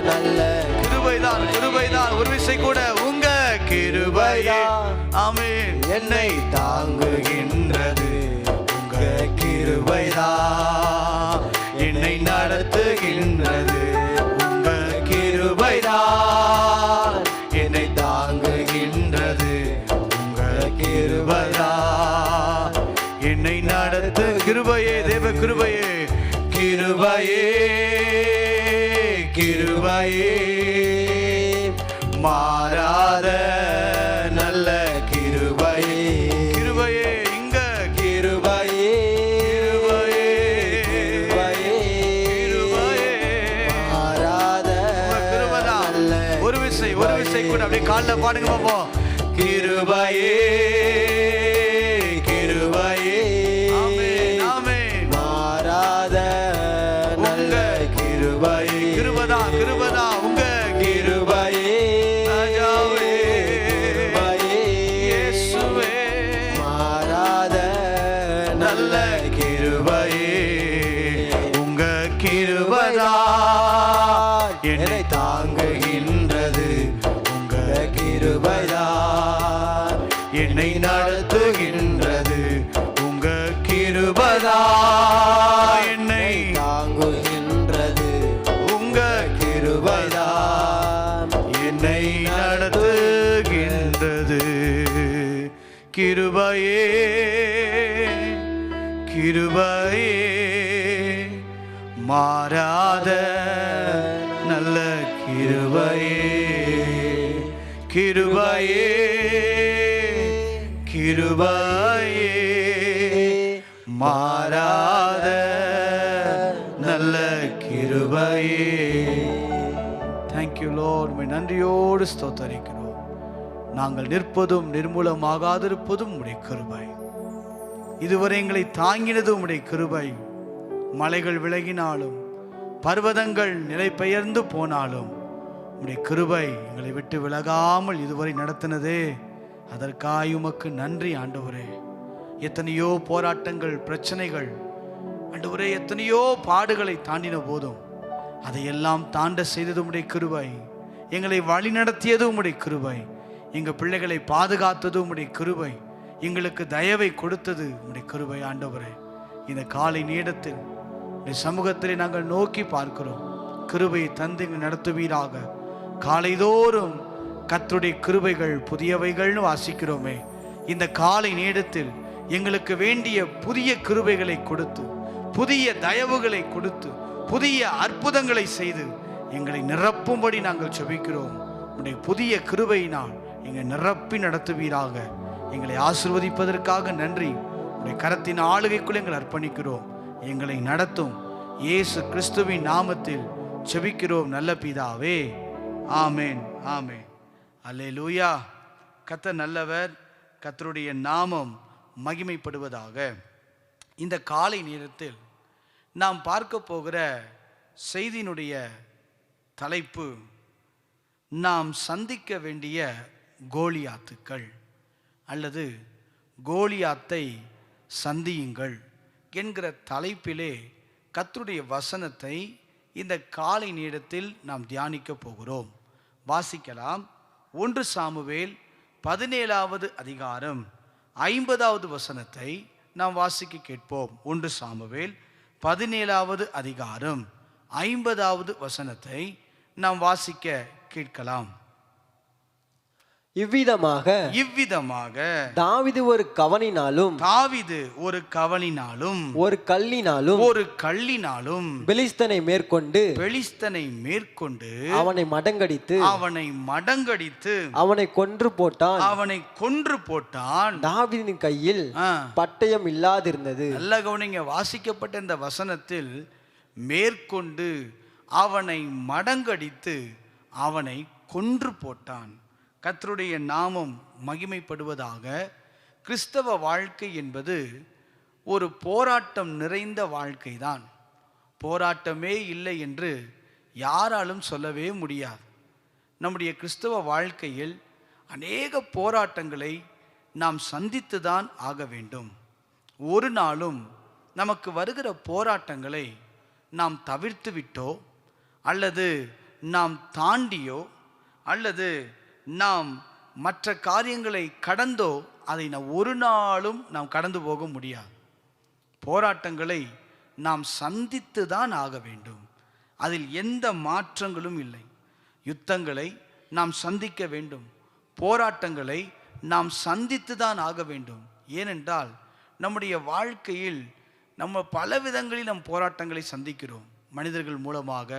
நல்ல கிருபைதான் கிருபைதான். ஒரு விசை கூட உங்க கிருபையே ஆமென் என்னை தாங்குகின்றது, உங்க கிருபைதான் என்னை நடத்துகின்றது, உங்க கிருபைதான் என்னை தாங்குகின்றது, உங்க கிருபைதான் என்னை நடத்து. கிருபையே தேவ கிருபையே கிருபையே கிருபையே மாறாத நல்ல கிருபையே விசை கூட அப்படியே காலில் பாடுங்க பாப்போம். கிருபையே கிருபையே, ஆமென் ஆமென். மாறாத நல்ல கிருபையே, கிருபதா கிருபதா உங்க கிருபையே ராஜாவே கிருபையே இயேசுவே, மாறாத நல்ல கிருபையே உங்க கிருபதா என்னை தாங்குகின்றது. உங்க கிருபைதான் என்னை நடத்துகின்றது. உங்க கிருபதா என்னை தாங்குகின்றது. உங்க கிருபைதான் என்னை நடத்துகின்றது. கிருபையே கிருபையே, மாறாத நல்ல கிருபையே. கிருபையே கிருபையே, மாறாத நல்ல கிருபையே. Thank you Lord. உம்மை நன்றியோடு ஸ்தோத்தரிக்கிறோம். நாங்கள் நிற்பதும் நிர்மூலமாகாதிருப்பதும் உம்முடைய கிருபை. இதுவரை எங்களை தாங்கினது உம்முடைய கிருபை. மலைகள் விலகினாலும் பர்வதங்கள் நிலை பெயர்ந்து போனாலும் உம்முடைய கிருபை எங்களை விட்டு விலகாமல் இதுவரை நடத்தினதே, அதற்காக உமக்கு நன்றி ஆண்டவரே. எத்தனையோ போராட்டங்கள், பிரச்சனைகள் ஆண்டவரே, எத்தனையோ பாடுகளை தாண்டின போதும் அதையெல்லாம் தாண்ட செய்தது உம்முடைய கிருபை. எங்களை வழி நடத்தியது உம்முடைய கிருபை. எங்கள் பிள்ளைகளை பாதுகாத்தது உம்முடைய கிருபை. எங்களுக்கு தயவை கொடுத்தது உம்முடைய கிருபை ஆண்டவரே. இந்த காலை நேரத்தில் இந்த சமூகத்திலே நாங்கள் நோக்கி பார்க்கிறோம். கிருபையை தந்து நடத்துவீராக. காலைதோறும் கர்த்தருடைய கிருபைகள் புதியவைகள்னு வாசிக்கிறோமே. இந்த காலை நேரத்தில் எங்களுக்கு வேண்டிய புதிய கிருபைகளை கொடுத்து, புதிய தயவுகளை கொடுத்து, புதிய அற்புதங்களை செய்து எங்களை நிரப்பும்படி நாங்கள் ஜெபிக்கிறோம். உம்முடைய புதிய கிருபையினால் எங்களை நிரப்பி நடத்துவீராக. எங்களை ஆசீர்வதிப்பதற்காக நன்றி. உம்முடைய கரத்தின் ஆளுகைக்குள் எங்களை அர்ப்பணிக்கிறோம். எங்களை நடத்தும் இயேசு கிறிஸ்துவின் நாமத்தில் ஜெபிக்கிறோம் நல்ல பிதாவே. ஆமென் ஆமென். அல்லேலூயா. கர்த்தர் நல்லவர். கர்த்தருடைய நாமம் மகிமைப்படுவதாக. இந்த காலை நேரத்தில் நாம் பார்க்க போகிற செய்தியினுடைய தலைப்பு, நாம் சந்திக்க வேண்டிய கோலியாத்துக்கள் அல்லது கோலியாத்தை சந்தியுங்கள் என்கிற தலைப்பிலே கர்த்தருடைய வசனத்தை இந்த காலை நேரத்தில் நாம் தியானிக்க போகிறோம். வாசிக்கலாம். 1 சாமுவேல் 17வது அதிகாரம் 50வது வசனத்தை நாம் வாசிக்க கேட்போம். 1 சாமுவேல் 17வது அதிகாரம் 50வது வசனத்தை நாம் வாசிக்க கேட்கலாம். இவ்விதமாக தாவீது ஒரு கவனினாலும் ஒரு கல்லினாலும் பெலிஸ்தனை மேற்கொண்டு அவனை மடங்கடித்து அவனை கொன்று போட்டான். தாவீதின் கையில் பட்டயம் இல்லாதிருந்தது. நல்ல கவனிங்க. வாசிக்கப்பட்ட இந்த வசனத்தில் மேற்கொண்டு அவனை மடங்கடித்து அவனை கொன்று போட்டான். கர்த்தருடைய நாமம் மகிமைப்படுவதாக. கிறிஸ்தவ வாழ்க்கை என்பது ஒரு போராட்டம் நிறைந்த வாழ்க்கை தான். போராட்டமே இல்லை என்று யாராலும் சொல்லவே முடியாது. நம்முடைய கிறிஸ்தவ வாழ்க்கையில் அநேக போராட்டங்களை நாம் சந்தித்து தான் ஆக வேண்டும். ஒரு நாளும் நமக்கு வருகிற போராட்டங்களை நாம் தவிர்த்து விட்டோ அல்லது நாம் தாண்டியோ அல்லது நாம் மற்ற காரியங்களை கடந்தோ அதை ஒரு நாளும் நாம் கடந்து போக முடியாது. போராட்டங்களை நாம் சந்தித்து தான் ஆக வேண்டும். அதில் எந்த மாற்றங்களும் இல்லை. யுத்தங்களை நாம் சந்திக்க வேண்டும். போராட்டங்களை நாம் சந்தித்து தான் ஆக வேண்டும். ஏனென்றால் நம்முடைய வாழ்க்கையில் நம்ம பல விதங்களில் நம் போராட்டங்களை சந்திக்கிறோம். மனிதர்கள் மூலமாக,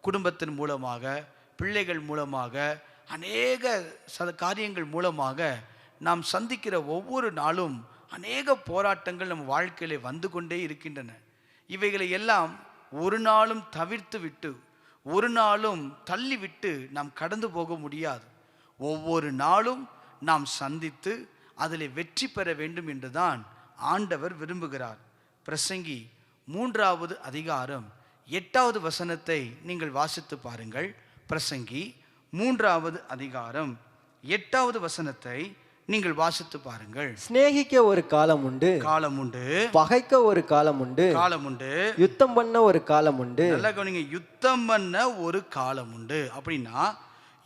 குடும்பத்தின் மூலமாக, பிள்ளைகள் மூலமாக, அநேக காரியங்கள் மூலமாக நாம் சந்திக்கிற ஒவ்வொரு நாளும் அநேக போராட்டங்கள் நம் வாழ்க்கையிலே வந்து கொண்டே இருக்கின்றன. இவைகளை எல்லாம் ஒரு நாளும் தவிர்த்து விட்டு ஒரு நாளும் தள்ளிவிட்டு நாம் கடந்து போக முடியாது. ஒவ்வொரு நாளும் நாம் சந்தித்து அதில் வெற்றி பெற வேண்டும் என்றுதான் ஆண்டவர் விரும்புகிறார். பிரசங்கி 3வது அதிகாரம் 8வது வசனத்தை நீங்கள் வாசித்து பாருங்கள். பிரசங்கி 3வது அதிகாரம் 8வது வசனத்தை நீங்கள் வாசித்து பாருங்கள். சிநேகிக்க ஒரு காலம் உண்டு, பகைக்க ஒரு காலம் உண்டு, யுத்தம் பண்ண ஒரு காலம் உண்டு. நல்லா கவனிங்க, யுத்தம் பண்ண ஒரு காலம் உண்டு. அப்படின்னா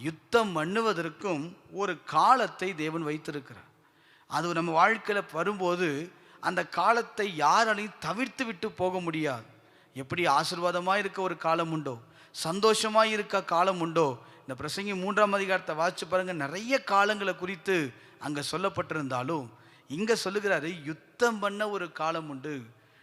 யுத்தம் பண்ணுவதற்கும் ஒரு காலத்தை தேவன் வைத்திருக்கிறார். அது நம்ம வாழ்க்கையில வரும்போது அந்த காலத்தை யாராலையும் தவிர்த்து விட்டு போக முடியாது. எப்படி ஆசீர்வாதமாக இருக்க ஒரு காலம் உண்டோ, சந்தோஷமாக இருக்க காலம் உண்டோ, இந்த பிரசங்கி 3ஆம் அதிகாரத்தை வாசிச்சு பாருங்க. நிறைய காலங்களை குறித்து அங்கே சொல்லப்பட்டிருந்தாலும் இங்கே சொல்லுகிறாரு, யுத்தம் பண்ண ஒரு காலம் உண்டு.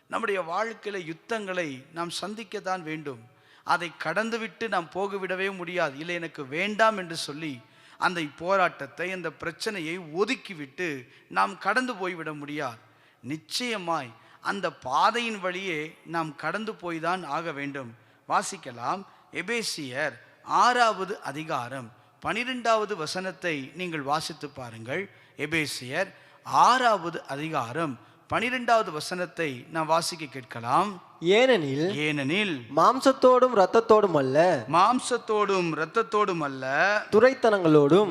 நம்முடைய வாழ்க்கையில் யுத்தங்களை நாம் சந்திக்கத்தான் வேண்டும். அதை கடந்து விட்டு நாம் போகவிடவே முடியாது. இல்லை எனக்கு வேண்டாம் என்று சொல்லி அந்த போராட்டத்தை, அந்த பிரச்சனையை ஒதுக்கிவிட்டு நாம் கடந்து போய்விட முடியாது. நிச்சயமாய் அந்த பாதையின் வழியே நாம் கடந்து போய்தான் ஆக வேண்டும். வாசிக்கலாம். எபேசியர் 6வது அதிகாரம் 12வது வசனத்தை நீங்கள் வாசித்து பாருங்கள். எபேசியர் 6வது அதிகாரம் 12வது வசனத்தை நான் வாசிக்க கேட்கலாம். ஏனெனில் மாம்சத்தோடும் இரத்தத்தோடும் அல்ல, துரைத்தனங்களோடும்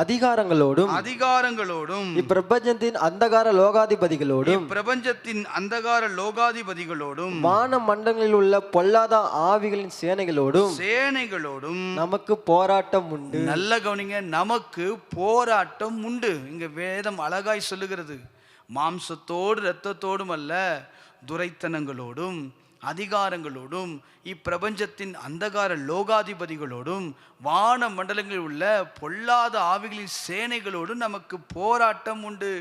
அதிகாரங்களோடும் இப்பிரபஞ்சத்தின் அந்தகார லோகாதிபதிகளோடும் வான மண்டலங்களில் உள்ள பொல்லாத ஆவிகளின் சேனைகளோடும் நமக்கு போராட்டம் உண்டு. நல்ல கவனிங்க, நமக்கு போராட்டம் உண்டு. இங்க வேதம் அழகாய் சொல்லுகிறது. மாம்சத்தோடு இரத்தத்தோடும் அல்ல, துரைத்தனங்களோடும் அதிகாரங்களோடும் இப்பிரபஞ்சத்தின் அந்தகார லோகாதிபதிகளோடும் வான மண்டலங்களில் உள்ள பொல்லாத ஆவிகளின் சேனைகளோடும் நமக்கு போராட்டம் உண்டு.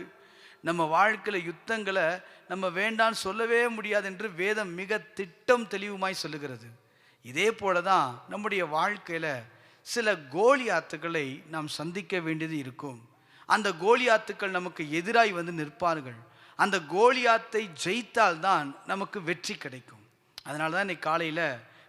நம்ம வாழ்க்கையில் யுத்தங்களை நம்ம வேண்டான்னு சொல்லவே முடியாது என்று வேதம் மிக திட்டம் தெளிவுமாய் சொல்லுகிறது. இதே போல தான் நம்முடைய வாழ்க்கையில் சில கோலியாத்துக்களை நாம் சந்திக்க வேண்டியது இருக்கும். அந்த கோலியாத்துக்கள் நமக்கு எதிராய் வந்து நிற்பார்கள். அந்த கோலியாத்தை ஜெயித்தால்தான் நமக்கு வெற்றி கிடைக்கும். அதனால தான் இன்னைக்கு காலையில்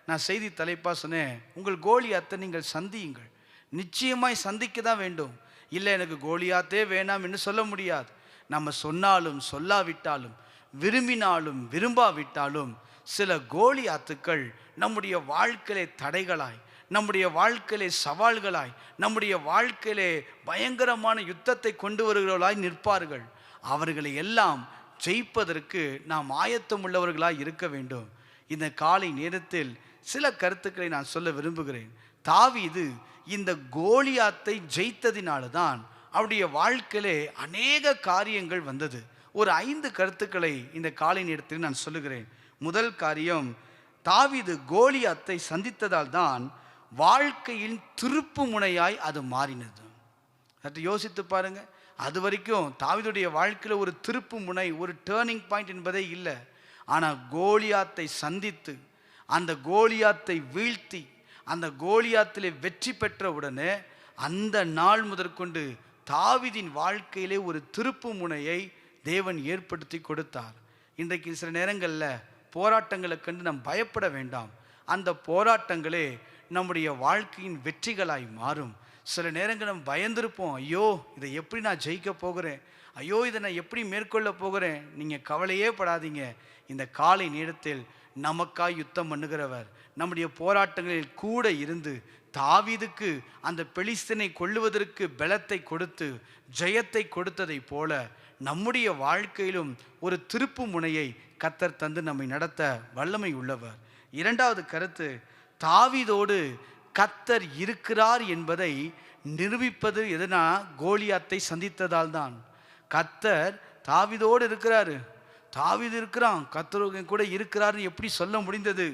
நான் செய்தி தலைப்பாக சொன்னேன், உங்கள் கோலியாத்தை நீங்கள் சந்தியுங்கள். நிச்சயமாய் சந்திக்க தான் வேண்டும். இல்லை எனக்கு கோலியாத்தே வேணாம் என்று சொல்ல முடியாது. நம்ம சொன்னாலும் சொல்லாவிட்டாலும், விரும்பினாலும் விரும்பாவிட்டாலும், சில கோலியாத்துக்கள் நம்முடைய வாழ்க்கையிலே தடைகளாய், நம்முடைய வாழ்க்கையிலே சவால்களாய், நம்முடைய வாழ்க்கையிலே பயங்கரமான யுத்தத்தை கொண்டு வருகிறவர்களாய் நிற்பார்கள். அவர்களை எல்லாம் ஜெயிப்பதற்கு நாம் ஆயத்தம் உள்ளவர்களாய் இருக்க வேண்டும். இந்த காலை நேரத்தில் சில கருத்துக்களை நான் சொல்ல விரும்புகிறேன். தாவீது இந்த கோலியாத்தை ஜெயித்ததினால்தான் அவருடைய வாழ்க்கையிலே அநேக காரியங்கள் வந்தது. ஒரு 5 கருத்துக்களை இந்த காலை நேரத்தில் நான் சொல்லுகிறேன். முதல் காரியம், தாவீது கோலியாத்தை சந்தித்ததால் தான் வாழ்க்கையின் திருப்பு முனையாய் அது மாறினது. சற்று யோசித்து பாருங்க. அது வரைக்கும் தாவீதுடைய வாழ்க்கையில் ஒரு திருப்பு முனை, ஒரு டேர்னிங் பாயிண்ட் என்பதே இல்லை. ஆனால் கோலியாத்தை சந்தித்து, அந்த கோலியாத்தை வீழ்த்தி, அந்த கோலியாத்திலே வெற்றி பெற்ற உடனே அந்த நாள் முதற்கொண்டு தாவீதின் வாழ்க்கையிலே ஒரு திருப்பு முனையை தேவன் ஏற்படுத்தி கொடுத்தார். இன்றைக்கு சில நேரங்களில் போராட்டங்களை கண்டு நாம் பயப்பட வேண்டாம். அந்த போராட்டங்களே நம்முடைய வாழ்க்கையின் வெற்றிகளாய் மாறும். சில நேரங்கள் நம்ம பயந்திருப்போம், ஐயோ இதை எப்படி நான் ஜெயிக்க போகிறேன், ஐயோ இதை நான் எப்படி மேற்கொள்ள போகிறேன். நீங்கள் கவலையே படாதீங்க. இந்த காலை நேரத்தில் நமக்காய் யுத்தம் பண்ணுகிறவர், நம்முடைய போராட்டங்களில் கூட இருந்து தாவீதுக்கு அந்த பெலிஸ்தனை கொல்லுவதற்கு பலத்தை கொடுத்து ஜெயத்தை கொடுத்ததை போல நம்முடைய வாழ்க்கையிலும் ஒரு திருப்பு முனையை கர்த்தர் தந்து நம்மை நடத்த வல்லமை உள்ளவர். இரண்டாவது கருத்து, தாவீதோடு கர்த்தர் இருக்கிறார் என்பதை நிரூபிப்பது எதுனா கோலியாத்தை சந்தித்ததால் தான். கர்த்தர் தாவீதோடு இருக்கிறாரு, தாவீது இருக்கிறான், கர்த்தர் கூட இருக்கிறாருன்னு எப்படி சொல்ல முடிந்தது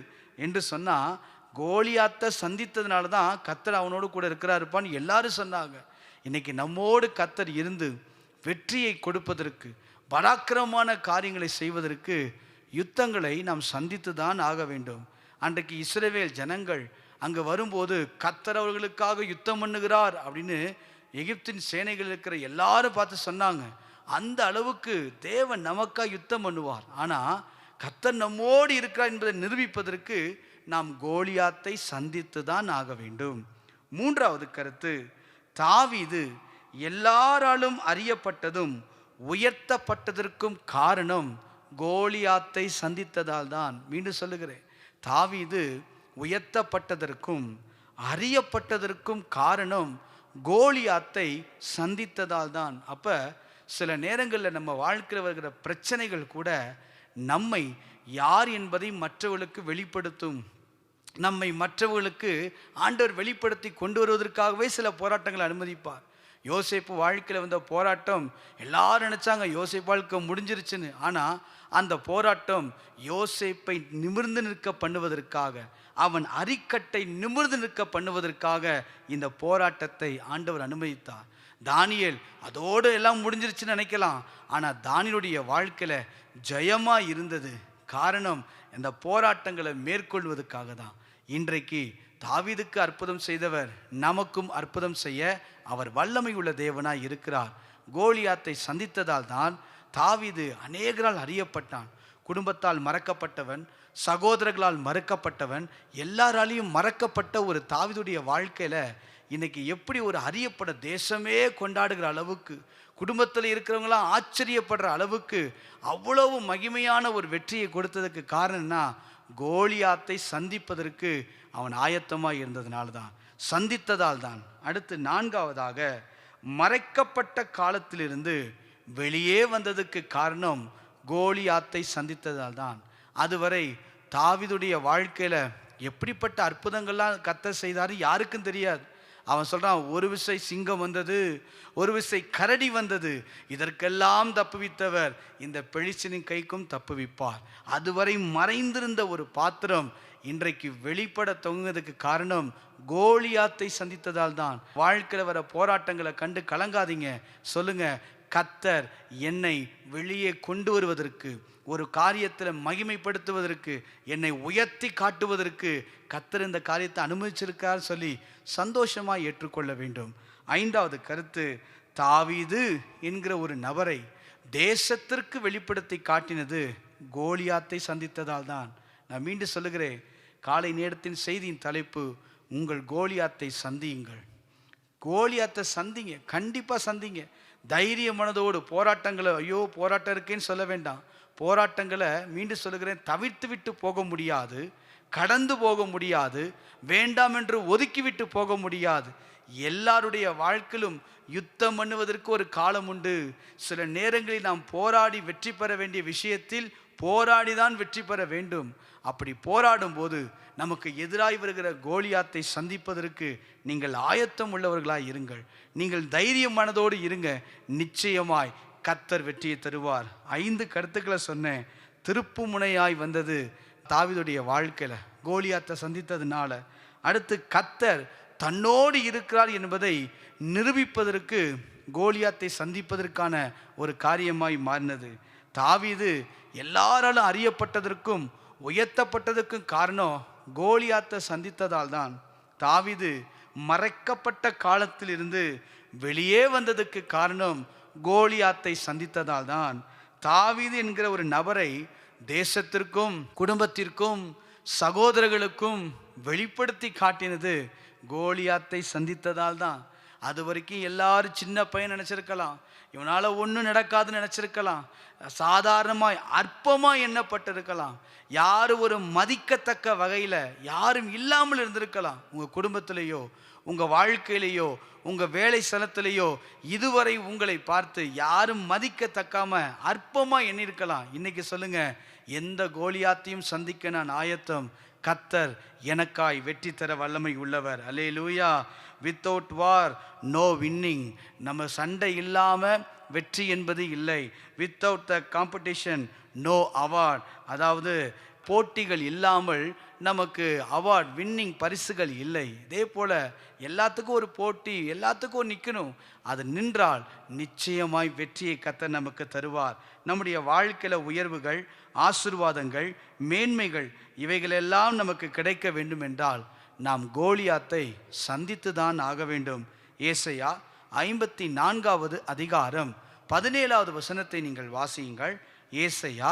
என்று சொன்னால், கோலியாத்தை சந்தித்ததுனால தான் கர்த்தர் அவனோடு கூட இருக்கிறாருப்பான்னு எல்லாரும் சொன்னாங்க. இன்னைக்கு நம்மோடு கர்த்தர் இருந்து வெற்றியை கொடுப்பதற்கு, பராக்கிரமமான காரியங்களை செய்வதற்கு யுத்தங்களை நாம் சந்தித்து தான் ஆக வேண்டும். அன்றைக்கு இஸ்ரவேல் ஜனங்கள் அங்கே வரும்போது கர்த்தர் அவர்களுக்காக யுத்தம் பண்ணுகிறார் அப்படின்னு எகிப்தின் சேனைகள் இருக்கிற எல்லாரும் பார்த்து சொன்னாங்க. அந்த அளவுக்கு தேவன் நமக்காக யுத்தம் பண்ணுவார். ஆனால் கர்த்தர் நம்மோடு இருக்கிறார் என்பதை நிரூபிப்பதற்கு நாம் கோலியாத்தை சந்தித்து தான் ஆக வேண்டும். மூன்றாவது கருத்து, தாவீது எல்லாராலும் அறியப்பட்டதும் உயர்த்தப்பட்டதற்கும் காரணம் கோலியாத்தை சந்தித்ததால் தான். மீண்டும் சொல்லுகிறேன், தாவீது உயர்த்தப்பட்டதற்கும் அறியப்பட்டதற்கும் காரணம் கோலியாத்தை சந்தித்ததால் தான். அப்ப சில நேரங்களில் நம்ம வாழ்க்கையில் வருகிற பிரச்சனைகள் கூட நம்மை யார் என்பதை மற்றவர்களுக்கு வெளிப்படுத்தும். நம்மை மற்றவர்களுக்கு ஆண்டவர் வெளிப்படுத்தி கொண்டு வருவதற்காகவே சில போராட்டங்களை அனுமதிப்பார். யோசேப்பு வாழ்க்கையில் வந்த போராட்டம், எல்லாரும் நினைச்சாங்க யோசேப்பு வாழ்க்கை முடிஞ்சிருச்சுன்னு. ஆனால் அந்த போராட்டம் யோசேப்பை நிமிர்ந்து நிற்க பண்ணுவதற்காக, அவன் அரிக்கட்டை நிமிர்ந்து நிற்க பண்ணுவதற்காக இந்த போராட்டத்தை ஆண்டவர் அனுமதித்தார். தானியேல் அதோடு எல்லாம் முடிஞ்சிருச்சுன்னு நினைக்கலாம், ஆனால் தானியேலுடைய வாழ்க்கையில் ஜெயமாக இருந்தது. காரணம் இந்த போராட்டங்களை மேற்கொள்வதற்காக தான். இன்றைக்கு தாவீதுக்கு அற்புதம் செய்தவர் நமக்கும் அற்புதம் செய்ய அவர் வல்லமை உள்ள தேவனாய் இருக்கிறார். கோலியாத்தை சந்தித்ததால் தான் தாவீது அநேகரால் அறியப்பட்டான். குடும்பத்தால் மறக்கப்பட்டவன், சகோதரர்களால் மறக்கப்பட்டவன், எல்லாராலையும் மறக்கப்பட்ட ஒரு தாவீதுடைய வாழ்க்கையில இன்னைக்கு எப்படி ஒரு அறியப்பட தேசமே கொண்டாடுகிற அளவுக்கு, குடும்பத்தில் இருக்கிறவங்களாம் ஆச்சரியப்படுற அளவுக்கு அவ்வளவு மகிமையான ஒரு வெற்றியை கொடுத்ததுக்கு காரணம்னா கோலியாத்தை சந்திப்பதற்கு அவன் ஆயத்தமாக இருந்ததுனால தான், சந்தித்ததால் தான். அடுத்து நான்காவதாக, மறைக்கப்பட்ட காலத்திலிருந்து வெளியே வந்ததுக்கு காரணம் கோலியாத்தை சந்தித்ததால் தான். அதுவரை தாவீதுடைய வாழ்க்கையில எப்படிப்பட்ட அற்புதங்கள்லாம் கர்த்தர் செய்தாரு யாருக்கும் தெரியாது. அவன் சொல்றான், ஒரு விசை சிங்கம் வந்தது, ஒரு விசை கரடி வந்தது, இதற்கெல்லாம் தப்புவித்தவர் இந்த பெலிஸ்தனின் கைக்கும் தப்புவிப்பார். அதுவரை மறைந்திருந்த ஒரு பாத்திரம் இன்றைக்கு வெளிப்பட தொங்குவதற்கு காரணம் கோலியாத்தை சந்தித்ததால் தான். வாழ்க்கையில் வர போராட்டங்களை கண்டு கலங்காதீங்க. சொல்லுங்க, கர்த்தர் என்னை வெளியே கொண்டு வருவதற்கு, ஒரு காரியத்தில் மகிமைப்படுத்துவதற்கு, என்னை உயர்த்தி காட்டுவதற்கு கர்த்தர் இந்த காரியத்தை அனுமதிச்சிருக்கார் சொல்லி சந்தோஷமாக ஏற்றுக்கொள்ள வேண்டும். ஐந்தாவது கருத்து, தாவீது என்கிற ஒரு நபரை தேசத்திற்கு வெளிப்படுத்தி காட்டினது கோலியாத்தை சந்தித்ததால் தான். நான் மீண்டும் சொல்லுகிறேன், காலை நேரத்தின் செய்தியின் தலைப்பு, உங்கள் கோலியாத்தை சந்தியுங்கள். கோலியாத்தை சந்திங்க, கண்டிப்பாக சந்திங்க. தைரிய மனதோடு போராட்டங்களை, ஐயோ போராட்டம் இருக்கேன்னு சொல்ல வேண்டாம். போராட்டங்களை மீண்டும் சொல்லுகிறேன், தவிர்த்து விட்டு போக முடியாது, கடந்து போக முடியாது, வேண்டாம் என்று ஒதுக்கிவிட்டு போக முடியாது. எல்லாருடைய வாழ்க்கையிலும் யுத்தம் பண்ணுவதற்கு ஒரு காலம் உண்டு. சில நேரங்களில் நாம் போராடி வெற்றி பெற வேண்டிய விஷயத்தில் போராடிதான் வெற்றி பெற வேண்டும். அப்படி போராடும் போது நமக்கு எதிராய் வருகிற கோலியாத்தை சந்திப்பதற்கு நீங்கள் ஆயத்தம் உள்ளவர்களாய் இருங்கள். நீங்கள் தைரிய மனதோடு இருங்க. நிச்சயமாய் கர்த்தர் வெற்றியை தருவார். 5 கருத்துக்களை சொன்னேன். திருப்பு முனையாய் வந்தது தாவீதுடைய வாழ்க்கையில கோலியாத்தை சந்தித்ததுனால. அடுத்து, கர்த்தர் தன்னோடு இருக்கிறார் என்பதை நிரூபிப்பதற்கு கோலியாத்தை சந்திப்பதற்கான ஒரு காரியமாய் மாறினது. தாவீது எல்லாராலும் அறியப்பட்டதற்கும் உயர்த்தப்பட்டதற்கும் காரணம் கோலியாத்தை சந்தித்ததால் தான். தாவீது மறைக்கப்பட்ட காலத்திலிருந்து வெளியே வந்ததுக்கு காரணம் கோலியாத்தை சந்தித்ததால் தான். தாவீது என்கிற ஒரு நபரை தேசத்திற்கும் குடும்பத்திற்கும் சகோதரர்களுக்கும் வெளிப்படுத்தி காட்டினது கோலியாத்தை சந்தித்ததால் தான். அது வரைக்கும் எல்லாரும் சின்ன பையன் நினைச்சிருக்கலாம், இவனால ஒன்றும் நடக்காதுன்னு நினைச்சிருக்கலாம், சாதாரணமாய் அற்பமாய் எண்ணப்பட்டிருக்கலாம், யாரும் ஒரு மதிக்கத்தக்க வகையில் யாரும் இல்லாமல் இருந்திருக்கலாம். உங்கள் குடும்பத்திலேயோ உங்கள் வாழ்க்கையிலேயோ உங்கள் வேலை ஸ்தலத்திலேயோ இதுவரை உங்களை பார்த்து யாரும் மதிக்கத்தக்காம அற்பமாக எண்ணிருக்கலாம். இன்னைக்கு சொல்லுங்க, எந்த கோலியாத்தையும் சந்திக்க நான் ஆயத்தம். கர்த்தர் எனக்காய் வெற்றி தர வல்லமை உள்ளவர். Hallelujah. Without war no winning. நம்ம சண்டை இல்லாமல் வெற்றி என்பது இல்லை. Without the competition no award. அதாவது போட்டிகள் இல்லாமல் நமக்கு அவார்ட், வின்னிங், பரிசுகள் இல்லை. இதே போல் எல்லாத்துக்கும் ஒரு போட்டி, எல்லாத்துக்கும் நிற்கணும். அது நின்றால் நிச்சயமாய் வெற்றியை கர்த்தர் நமக்கு தருவார். நம்முடைய வாழ்க்கையில் உயர்வுகள், ஆசீர்வாதங்கள், மேன்மைகள் இவைகளெல்லாம் நமக்கு கிடைக்க வேண்டும் என்றால் நாம் கோலியாத்தை சந்தித்து தான் ஆக வேண்டும். ஏசாயா 54வது அதிகாரம் 17வது வசனத்தை நீங்கள் வாசியுங்கள். ஏசாயா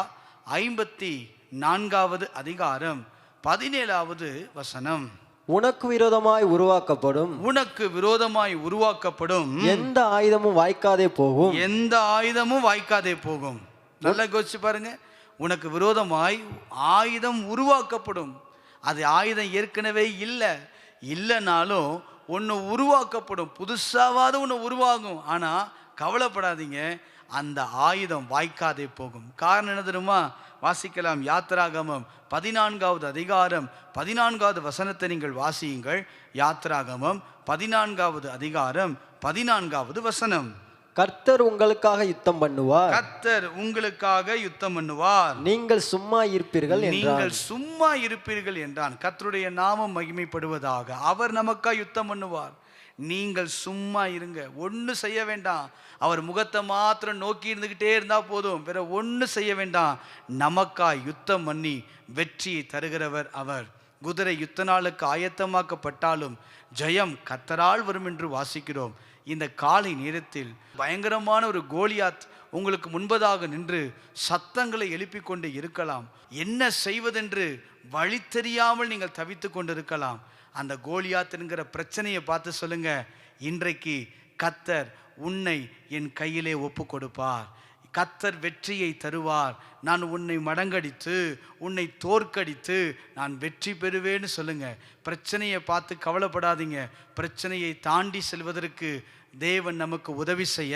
54வது அதிகாரம் 17வது வசனம். உனக்கு விரோதமாய் உருவாக்கப்படும் உனக்கு விரோதமாய் உருவாக்கப்படும் எந்த ஆயுதமும் வாய்க்காதே போகும். எந்த ஆயுதமும் வாய்க்காதே போகும். நல்லா யோசிச்சு பாருங்க. உனக்கு விரோதமாய் ஆயுதம் உருவாக்கப்படும். அது ஆயுதம் ஏற்கனவே இல்லைனாலும் ஒன்று உருவாக்கப்படும். புதுசாவது ஒன்று உருவாகும். ஆனால் கவலைப்படாதீங்க, அந்த ஆயுதம் வாய்க்காதே போகும். காரணம் என்ன தெரியுமா? வாசிக்கலாம். யாத்திராகமம் 14வது அதிகாரம் 14வது வசனத்தை நீங்கள் வாசியுங்கள். யாத்திராகமம் 14வது அதிகாரம் 14வது வசனம். கர்த்தர் உங்களுக்காக யுத்தம் பண்ணுவார். கர்த்தர் உங்களுக்காக யுத்தம் பண்ணுவார். நீங்கள் சும்மா இருப்பீர்கள் என்றான். நீங்கள் சும்மா இருப்பீர்கள் என்றான். கர்த்தருடைய நாமம் மகிமைப்படுவதாக. அவர் நமக்காக யுத்தம் பண்ணுவார். நீங்கள் சும்மா இருங்க, ஒன்று செய்ய வேண்டாம். அவர் முகத்தை மாத்திரம் நோக்கி இருந்துகிட்டே இருந்தா போதும், வேற ஒன்று செய்ய வேண்டாம். நமக்காய் யுத்தம் பண்ணி வெற்றியை தருகிறவர் அவர். குதிரை யுத்த நாளுக்கு ஆயத்தமாக்கப்பட்டாலும் ஜெயம் கர்த்தரால் வரும் என்று வாசிக்கிறோம். இந்த காலை நேரத்தில் பயங்கரமான ஒரு கோலியாத் உங்களுக்கு முன்பதாக நின்று சத்தங்களை எழுப்பி கொண்டு இருக்கலாம். என்ன செய்வதென்று வழி தெரியாமல் நீங்கள் தவித்து கொண்டு இருக்கலாம். அந்த கோலியாத் என்கிற பிரச்சனையை பார்த்து சொல்லுங்க, இன்றைக்கு கர்த்தர் உன்னை என் கையிலே ஒப்பு கொடுப்பார். கர்த்தர் வெற்றியை தருவார். நான் உன்னை மடங்கடித்து உன்னை தோற்கடித்து நான் வெற்றி பெறுவேன்னு சொல்லுங்க. பிரச்சனையை பார்த்து கவலைப்படாதீங்க. பிரச்சனையை தாண்டி செல்வதற்கு தேவன் நமக்கு உதவி செய்ய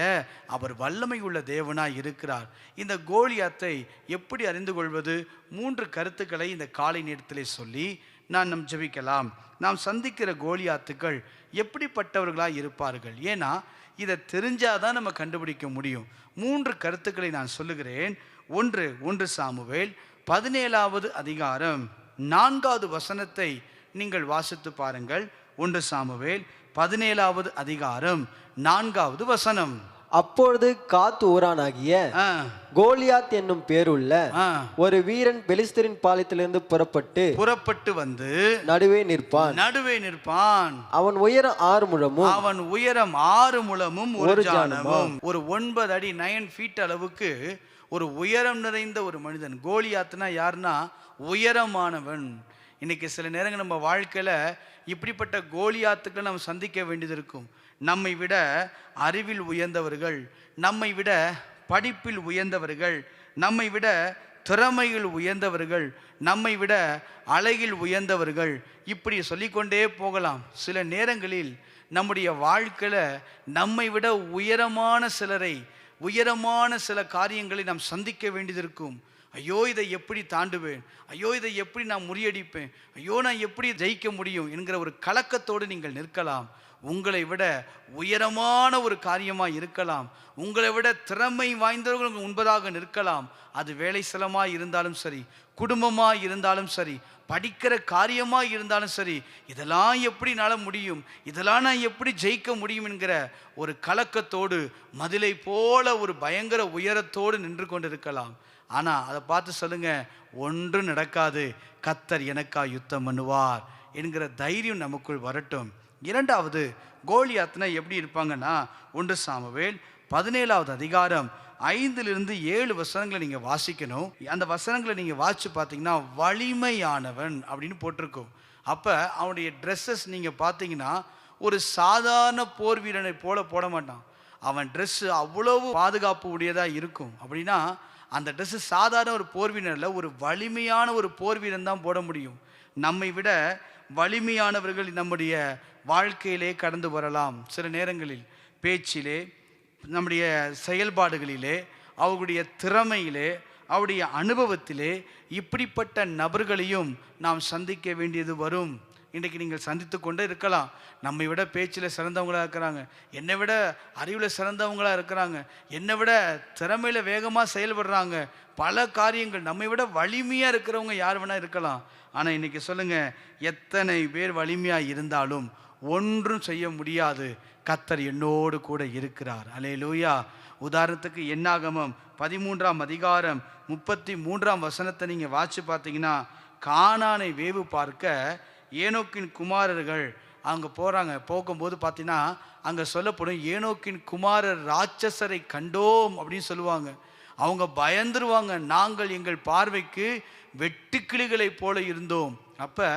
அவர் வல்லமை உள்ள தேவனாய் இருக்கிறார். இந்த கோலியாத்தை எப்படி அறிந்து கொள்வது? 3 கருத்துக்களை இந்த காலை நேரத்திலே சொல்லி நாம் ஜெபிக்கலாம். நாம் சந்திக்கிற கோலியாத்துக்கள் எப்படிப்பட்டவர்களாக இருப்பார்கள்? ஏன்னா இதை தெரிஞ்சாதான் நம்ம கண்டுபிடிக்க முடியும். 3 கருத்துக்களை நான் சொல்லுகிறேன். 1 சாமுவேல் 17வது அதிகாரம் 4வது வசனத்தை நீங்கள் வாசித்து பாருங்கள். 1 சாமுவேல் 17வது அதிகாரம் 4வது வசனம். அப்பொழுது காத் ஊரானாகிய கோலியாத் என்னும் பேருள்ள ஒரு வீரன் பெலிஸ்தரின் பாளையத்திலிருந்து புறப்பட்டு வந்து நடுவே நிற்பான். அவன் உயரம் 6 முழமும் ஒரு ஜானமும். ஒரு 9 அடி 9 ஃபீட் அளவுக்கு ஒரு உயரம் நிறைந்த ஒரு மனிதன். கோலியாத்னா யாருன்னா உயரமானவன். இன்னைக்கு சில நேரங்கள் நம்ம வாழ்க்கையில இப்படிப்பட்ட கோலியாத்துக்களை நம்ம சந்திக்க வேண்டியது இருக்கும். நம்மை விட அறிவில் உயர்ந்தவர்கள், நம்மை விட படிப்பில் உயர்ந்தவர்கள், நம்மை விட திறமையில் உயர்ந்தவர்கள், நம்மை விட அழகில் உயர்ந்தவர்கள், இப்படி சொல்லிக்கொண்டே போகலாம். சில நேரங்களில் நம்முடைய வாழ்க்கையில் நம்மை விட உயரமான சில காரியங்களை நாம் சந்திக்க வேண்டியது இருக்கும். ஐயோ, இதை எப்படி தாண்டுவேன்? ஐயோ, இதை எப்படி நான் முறியடிப்பேன்? ஐயோ, நான் எப்படி ஜெயிக்க முடியும் என்கிற ஒரு கலக்கத்தோடு நீங்கள் நிற்கலாம். உங்களை விட உயரமான ஒரு காரியமாக இருக்கலாம். உங்களை விட திறமை வாய்ந்தவர்கள் முன்பதாக நிற்கலாம். அது வேலை ஸ்தலமாக இருந்தாலும் சரி, குடும்பமாக இருந்தாலும் சரி, படிக்கிற காரியமாக இருந்தாலும் சரி, இதெல்லாம் எப்படி என்னால் முடியும், இதெல்லாம் நான் எப்படி ஜெயிக்க முடியும் என்கிற ஒரு கலக்கத்தோடு மதிலை போல ஒரு பயங்கர உயரத்தோடு நின்று கொண்டு இருக்கலாம். ஆனால் அதை பார்த்து சொல்லுங்க, ஒன்றும் நடக்காது, கர்த்தர் எனக்கா யுத்தம் பண்ணுவார் என்கிற தைரியம் நமக்குள் வரட்டும். 2வது, கோலியாத்னா எப்படி இருப்பாங்கன்னா 1 சாமுவேல் 17வது அதிகாரம் 5லிருந்து 7 வசனங்களை நீங்கள் வாசிக்கணும். அந்த வசனங்களை நீங்கள் வாசித்து பார்த்தீங்கன்னா வலிமையானவன் அப்படின்னு போட்டிருக்கும். அப்போ அவனுடைய ட்ரெஸ்ஸஸ் நீங்கள் பார்த்தீங்கன்னா ஒரு சாதாரண போர் வீரனை போல போட மாட்டான். அவன் ட்ரெஸ்ஸு அவ்வளவு பாதுகாப்பு உடையதாக இருக்கும். அப்படின்னா அந்த ட்ரெஸ்ஸு சாதாரண ஒரு போர் வீரனில் ஒரு வலிமையான ஒரு போர் வீரன் தான் போட முடியும். நம்மை விட வலிமையானவர்கள் நம்முடைய வாழ்க்கையிலே கடந்து வரலாம். சில நேரங்களில் பேச்சிலே, நம்முடைய செயல்பாடுகளிலே, அவர்களுடைய திறமையிலே, அவருடைய அனுபவத்திலே இப்படிப்பட்ட நபர்களையும் நாம் சந்திக்க வேண்டியது வரும். இன்றைக்கு நீங்கள் சந்தித்து கொண்டே இருக்கலாம். நம்மை விட பேச்சில் சிறந்தவங்களாக இருக்கிறாங்க, என்னை விட அறிவில் சிறந்தவங்களாக இருக்கிறாங்க, என்னை விட திறமையில் வேகமாக செயல்படுறாங்க. பல காரியங்கள் நம்மை விட வலிமையாக இருக்கிறவங்க யார் வேணால் இருக்கலாம். ஆனால் இன்றைக்கி சொல்லுங்கள், எத்தனை பேர் வலிமையாக இருந்தாலும் ஒன்றும் செய்ய முடியாது. கர்த்தர் என்னோடு கூட இருக்கிறார். அல்லேலூயா. உதாரணத்துக்கு என்னாகமம் 13ஆம் அதிகாரம் 33ஆம் வசனத்தை நீங்கள் வாசித்து பார்த்தீங்கன்னா, கானானை வேவு பார்க்க ஏனோக்கின் குமாரர்கள் அங்கே போகும்போது பார்த்தீங்கன்னா அங்கே சொல்லப்படும், ஏனோக்கின் குமாரர் ராட்சசரை கண்டோம் அப்படின்னு சொல்லுவாங்க. அவங்க பயந்துருவாங்க. நாங்கள் எங்கள் பார்வைக்கு வெட்டுக்கிளிகளைப் போல இருந்தோம். அப்போ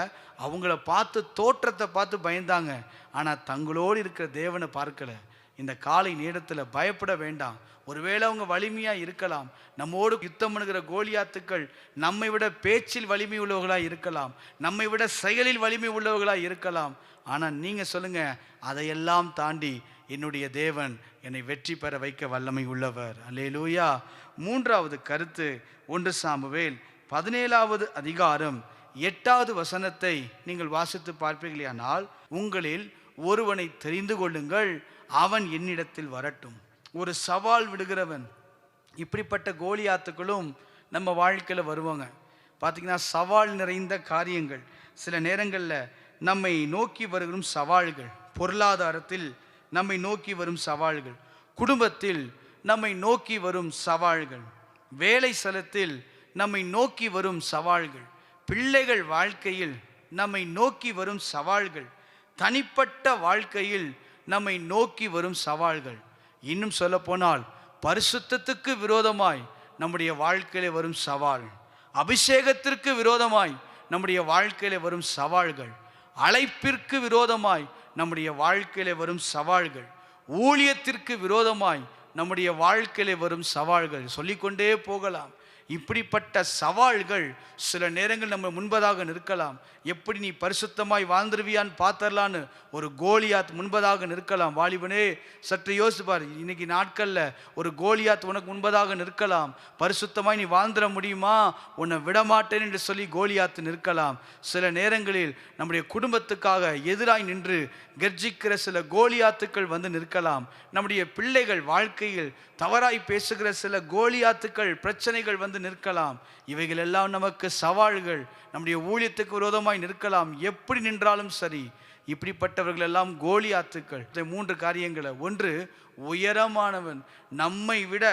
அவங்கள பார்த்து, தோற்றத்தை பார்த்து பயந்தாங்க. ஆனால் தங்களோடு இருக்கிற தேவனை பார்க்கலை. இந்த காலை நேரத்தில் பயப்பட வேண்டாம். ஒருவேளை அவங்க வலிமையாக இருக்கலாம். நம்மோடு யுத்தம் பண்ணுகிற கோலியாத்துக்கள் நம்மை விட பேச்சில் வலிமை உள்ளவர்களாக இருக்கலாம், நம்மை விட செயலில் வலிமை உள்ளவர்களாக இருக்கலாம். ஆனால் நீங்கள் சொல்லுங்கள், அதையெல்லாம் தாண்டி என்னுடைய தேவன் என்னை வெற்றி பெற வைக்க வல்லமை உள்ளவர். அல்லேலூயா. மூன்றாவது கருத்து 1 சாமுவேல் 17வது அதிகாரம் 8வது வசனத்தை நீங்கள் வாசித்து பார்ப்பீர்களானால், உங்களில் ஒருவனை தெரிந்து கொள்ளுங்கள், அவன் என்னிடத்தில் வரட்டும். ஒரு சவால் விடுகிறவன். இப்படிப்பட்ட கோலியாத்துக்களும் நம்ம வாழ்க்கையில் வருவாங்க. பார்த்திங்கன்னா, சவால் நிறைந்த காரியங்கள். சில நேரங்களில் நம்மை நோக்கி வருகிற சவால்கள், பொருளாதாரத்தில் நம்மை நோக்கி வரும் சவால்கள், குடும்பத்தில் நம்மை நோக்கி வரும் சவால்கள், வேலை ஸ்தலத்தில் நம்மை நோக்கி வரும் சவால்கள், பிள்ளைகள் வாழ்க்கையில் நம்மை நோக்கி வரும் சவால்கள், தனிப்பட்ட வாழ்க்கையில் நம்மை நோக்கி வரும் சவால்கள். இன்னும் சொல்ல போனால், பரிசுத்தத்துக்கு விரோதமாய் நம்முடைய வாழ்க்கையிலே வரும் சவால், அபிஷேகத்திற்கு விரோதமாய் நம்முடைய வாழ்க்கையிலே வரும் சவால்கள், அழைப்பிற்கு விரோதமாய் நம்முடைய வாழ்க்கையிலே வரும் சவால்கள், ஊழியத்திற்கு விரோதமாய் நம்முடைய வாழ்க்கையிலே வரும் சவால்கள், சொல்லிக்கொண்டே போகலாம். இப்படிப்பட்ட சவால்கள் சில நேரங்கள் நம்ம முன்பதாக நிற்கலாம். எப்படி நீ பரிசுத்தமாய் வாழ்ந்துருவியான்னு பார்த்தரலான்னு ஒரு கோலியாத் முன்பதாக நிற்கலாம். வாலிபனே, சற்று யோசிப்பார். இன்னைக்கு நாட்களில் ஒரு கோலியாத் உனக்கு முன்பதாக நிற்கலாம். பரிசுத்தமாய் நீ வாழ்ந்துட முடியுமா, உன்னை விடமாட்டேன் என்று சொல்லி கோலியாத்து நிற்கலாம். சில நேரங்களில் நம்முடைய குடும்பத்துக்காக எதிராய் நின்று கர்ஜிக்கிற சில கோலியாத்துக்கள் வந்து நிற்கலாம். நம்முடைய பிள்ளைகள் வாழ்க்கையில் தவறாய் பேசுகிற சில கோலியாத்துக்கள், பிரச்சனைகள் வந்து நிற்கலாம். இவைகள் எல்லாம் நமக்கு சவால்கள். நம்முடைய ஊழியத்துக்கு விரோதமாய் நிற்கலாம். எப்படி நின்றாலும் சரி, இப்படிப்பட்டவர்கள் எல்லாம் கோலியாத்துக்கள். 3 காரியங்களை. 1, உயரமானவன். நம்மை விட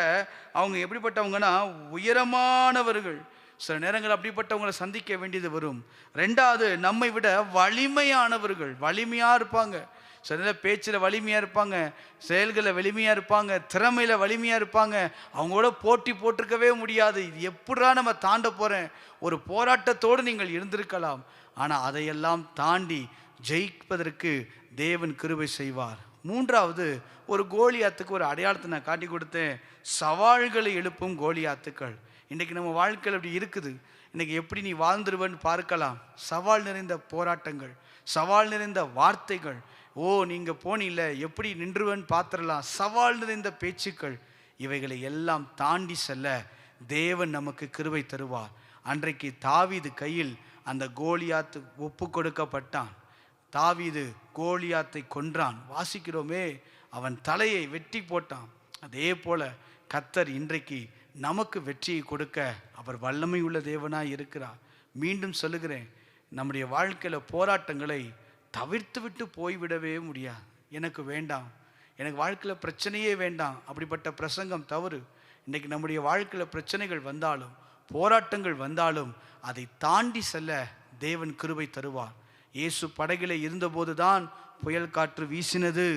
அவங்க எப்படிப்பட்டவங்கன்னா உயரமானவர்கள். சில நேரங்கள் அப்படிப்பட்டவங்களை சந்திக்க வேண்டியது வரும். 2வது, நம்மை விட வலிமையானவர்கள். வலிமையாக இருப்பாங்க. சில நேரம் பேச்சில் வலிமையாக இருப்பாங்க, செயல்களில் வலிமையாக இருப்பாங்க, திறமையில் வலிமையாக இருப்பாங்க. அவங்களோட போட்டி போட்டிருக்கவே முடியாது. இது எப்படா நம்ம தாண்ட போகிறேன், ஒரு போராட்டத்தோடு நீங்கள் இருந்திருக்கலாம். ஆனால் அதையெல்லாம் தாண்டி ஜெயிப்பதற்கு தேவன் கிருபை செய்வார். 3வது, ஒரு கோலியாத்துக்கு ஒரு அடையாளத்தை நான் காட்டி கொடுத்தேன். சவால்களை எழுப்பும் கோலியாத்துக்கள். இன்றைக்கி நம்ம வாழ்க்கையில் அப்படி இருக்குது. இன்றைக்கி எப்படி நீ வாழ்ந்துருவன்னு பார்க்கலாம். சவால் நிறைந்த போராட்டங்கள், சவால் நிறைந்த வார்த்தைகள். ஓ, நீங்கள் போனில்ல, எப்படி நின்றுவன்னு பார்த்துடலாம். சவால் நிறைந்த பேச்சுக்கள். இவைகளை எல்லாம் தாண்டி செல்ல தேவன் நமக்கு கிருபை தருவார். அன்றைக்கு தாவீது கையில் அந்த கோலியாத்து ஒப்பு கொடுக்கப்பட்டான். தாவீது கோலியாத்தை கொன்றான். வாசிக்கிறோமே, அவன் தலையை வெட்டி போட்டான். அதே போல கர்த்தர் இன்றைக்கு நமக்கு வெற்றியை கொடுக்க அவர் வல்லமை உள்ள தேவனாய் இருக்கிறார். மீண்டும் சொல்லுகிறேன், நம்முடைய வாழ்க்கையில் போராட்டங்களை தவிர்த்து விட்டு போய்விடவே முடியாது. எனக்கு வேண்டாம், எனக்கு வாழ்க்கையில் பிரச்சனையே வேண்டாம், அப்படிப்பட்ட பிரசங்கம் தவறு. இன்றைக்கி நம்முடைய வாழ்க்கையில் பிரச்சனைகள் வந்தாலும், போராட்டங்கள் வந்தாலும், அதை தாண்டி செல்ல தேவன் கிருபை தருவார். இயேசு படகிலே இருந்தபோது தான் புயல் காற்று வீசினது.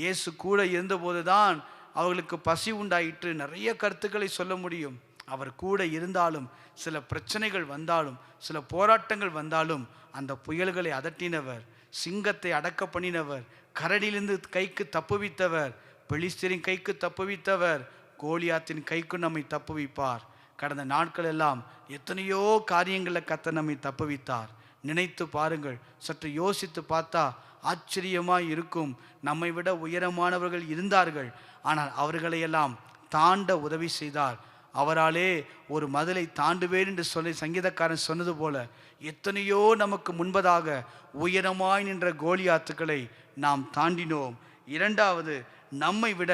இயேசு கூட இருந்தபோது தான் அவர்களுக்கு பசி உண்டாயிற்று. நிறைய கருத்துக்களை சொல்ல முடியும். அவர் கூட இருந்தாலும், சில பிரச்சனைகள் வந்தாலும், சில போராட்டங்கள் வந்தாலும், அந்த புயல்களை அதட்டினவர், சிங்கத்தை அடக்க பண்ணினவர், கரடியிலிருந்து கைக்கு தப்புவித்தவர், பெலிஸ்தரின் கைக்கு தப்புவித்தவர், கோலியாத்தின் கைக்கு நம்மை தப்புவிப்பார். கடந்த நாட்கள் எல்லாம் எத்தனையோ காரியங்களில் கர்த்தர் நம்மை தப்புவித்தார். நினைத்து பாருங்கள், சற்று யோசித்து பார்த்தா ஆச்சரியமாக இருக்கும். நம்மை விட உயரமானவர்கள் இருந்தார்கள், ஆனால் அவர்களையெல்லாம் தாண்ட உதவி செய்தார். அவராலே ஒரு மதிலை தாண்டுவேன் என்று சொல்லி சங்கீதக்காரன் சொன்னது போல, எத்தனையோ நமக்கு முன்பதாக உயரமாய் நின்ற கோலியாத்துக்களை நாம் தாண்டினோம். 2வது, நம்மை விட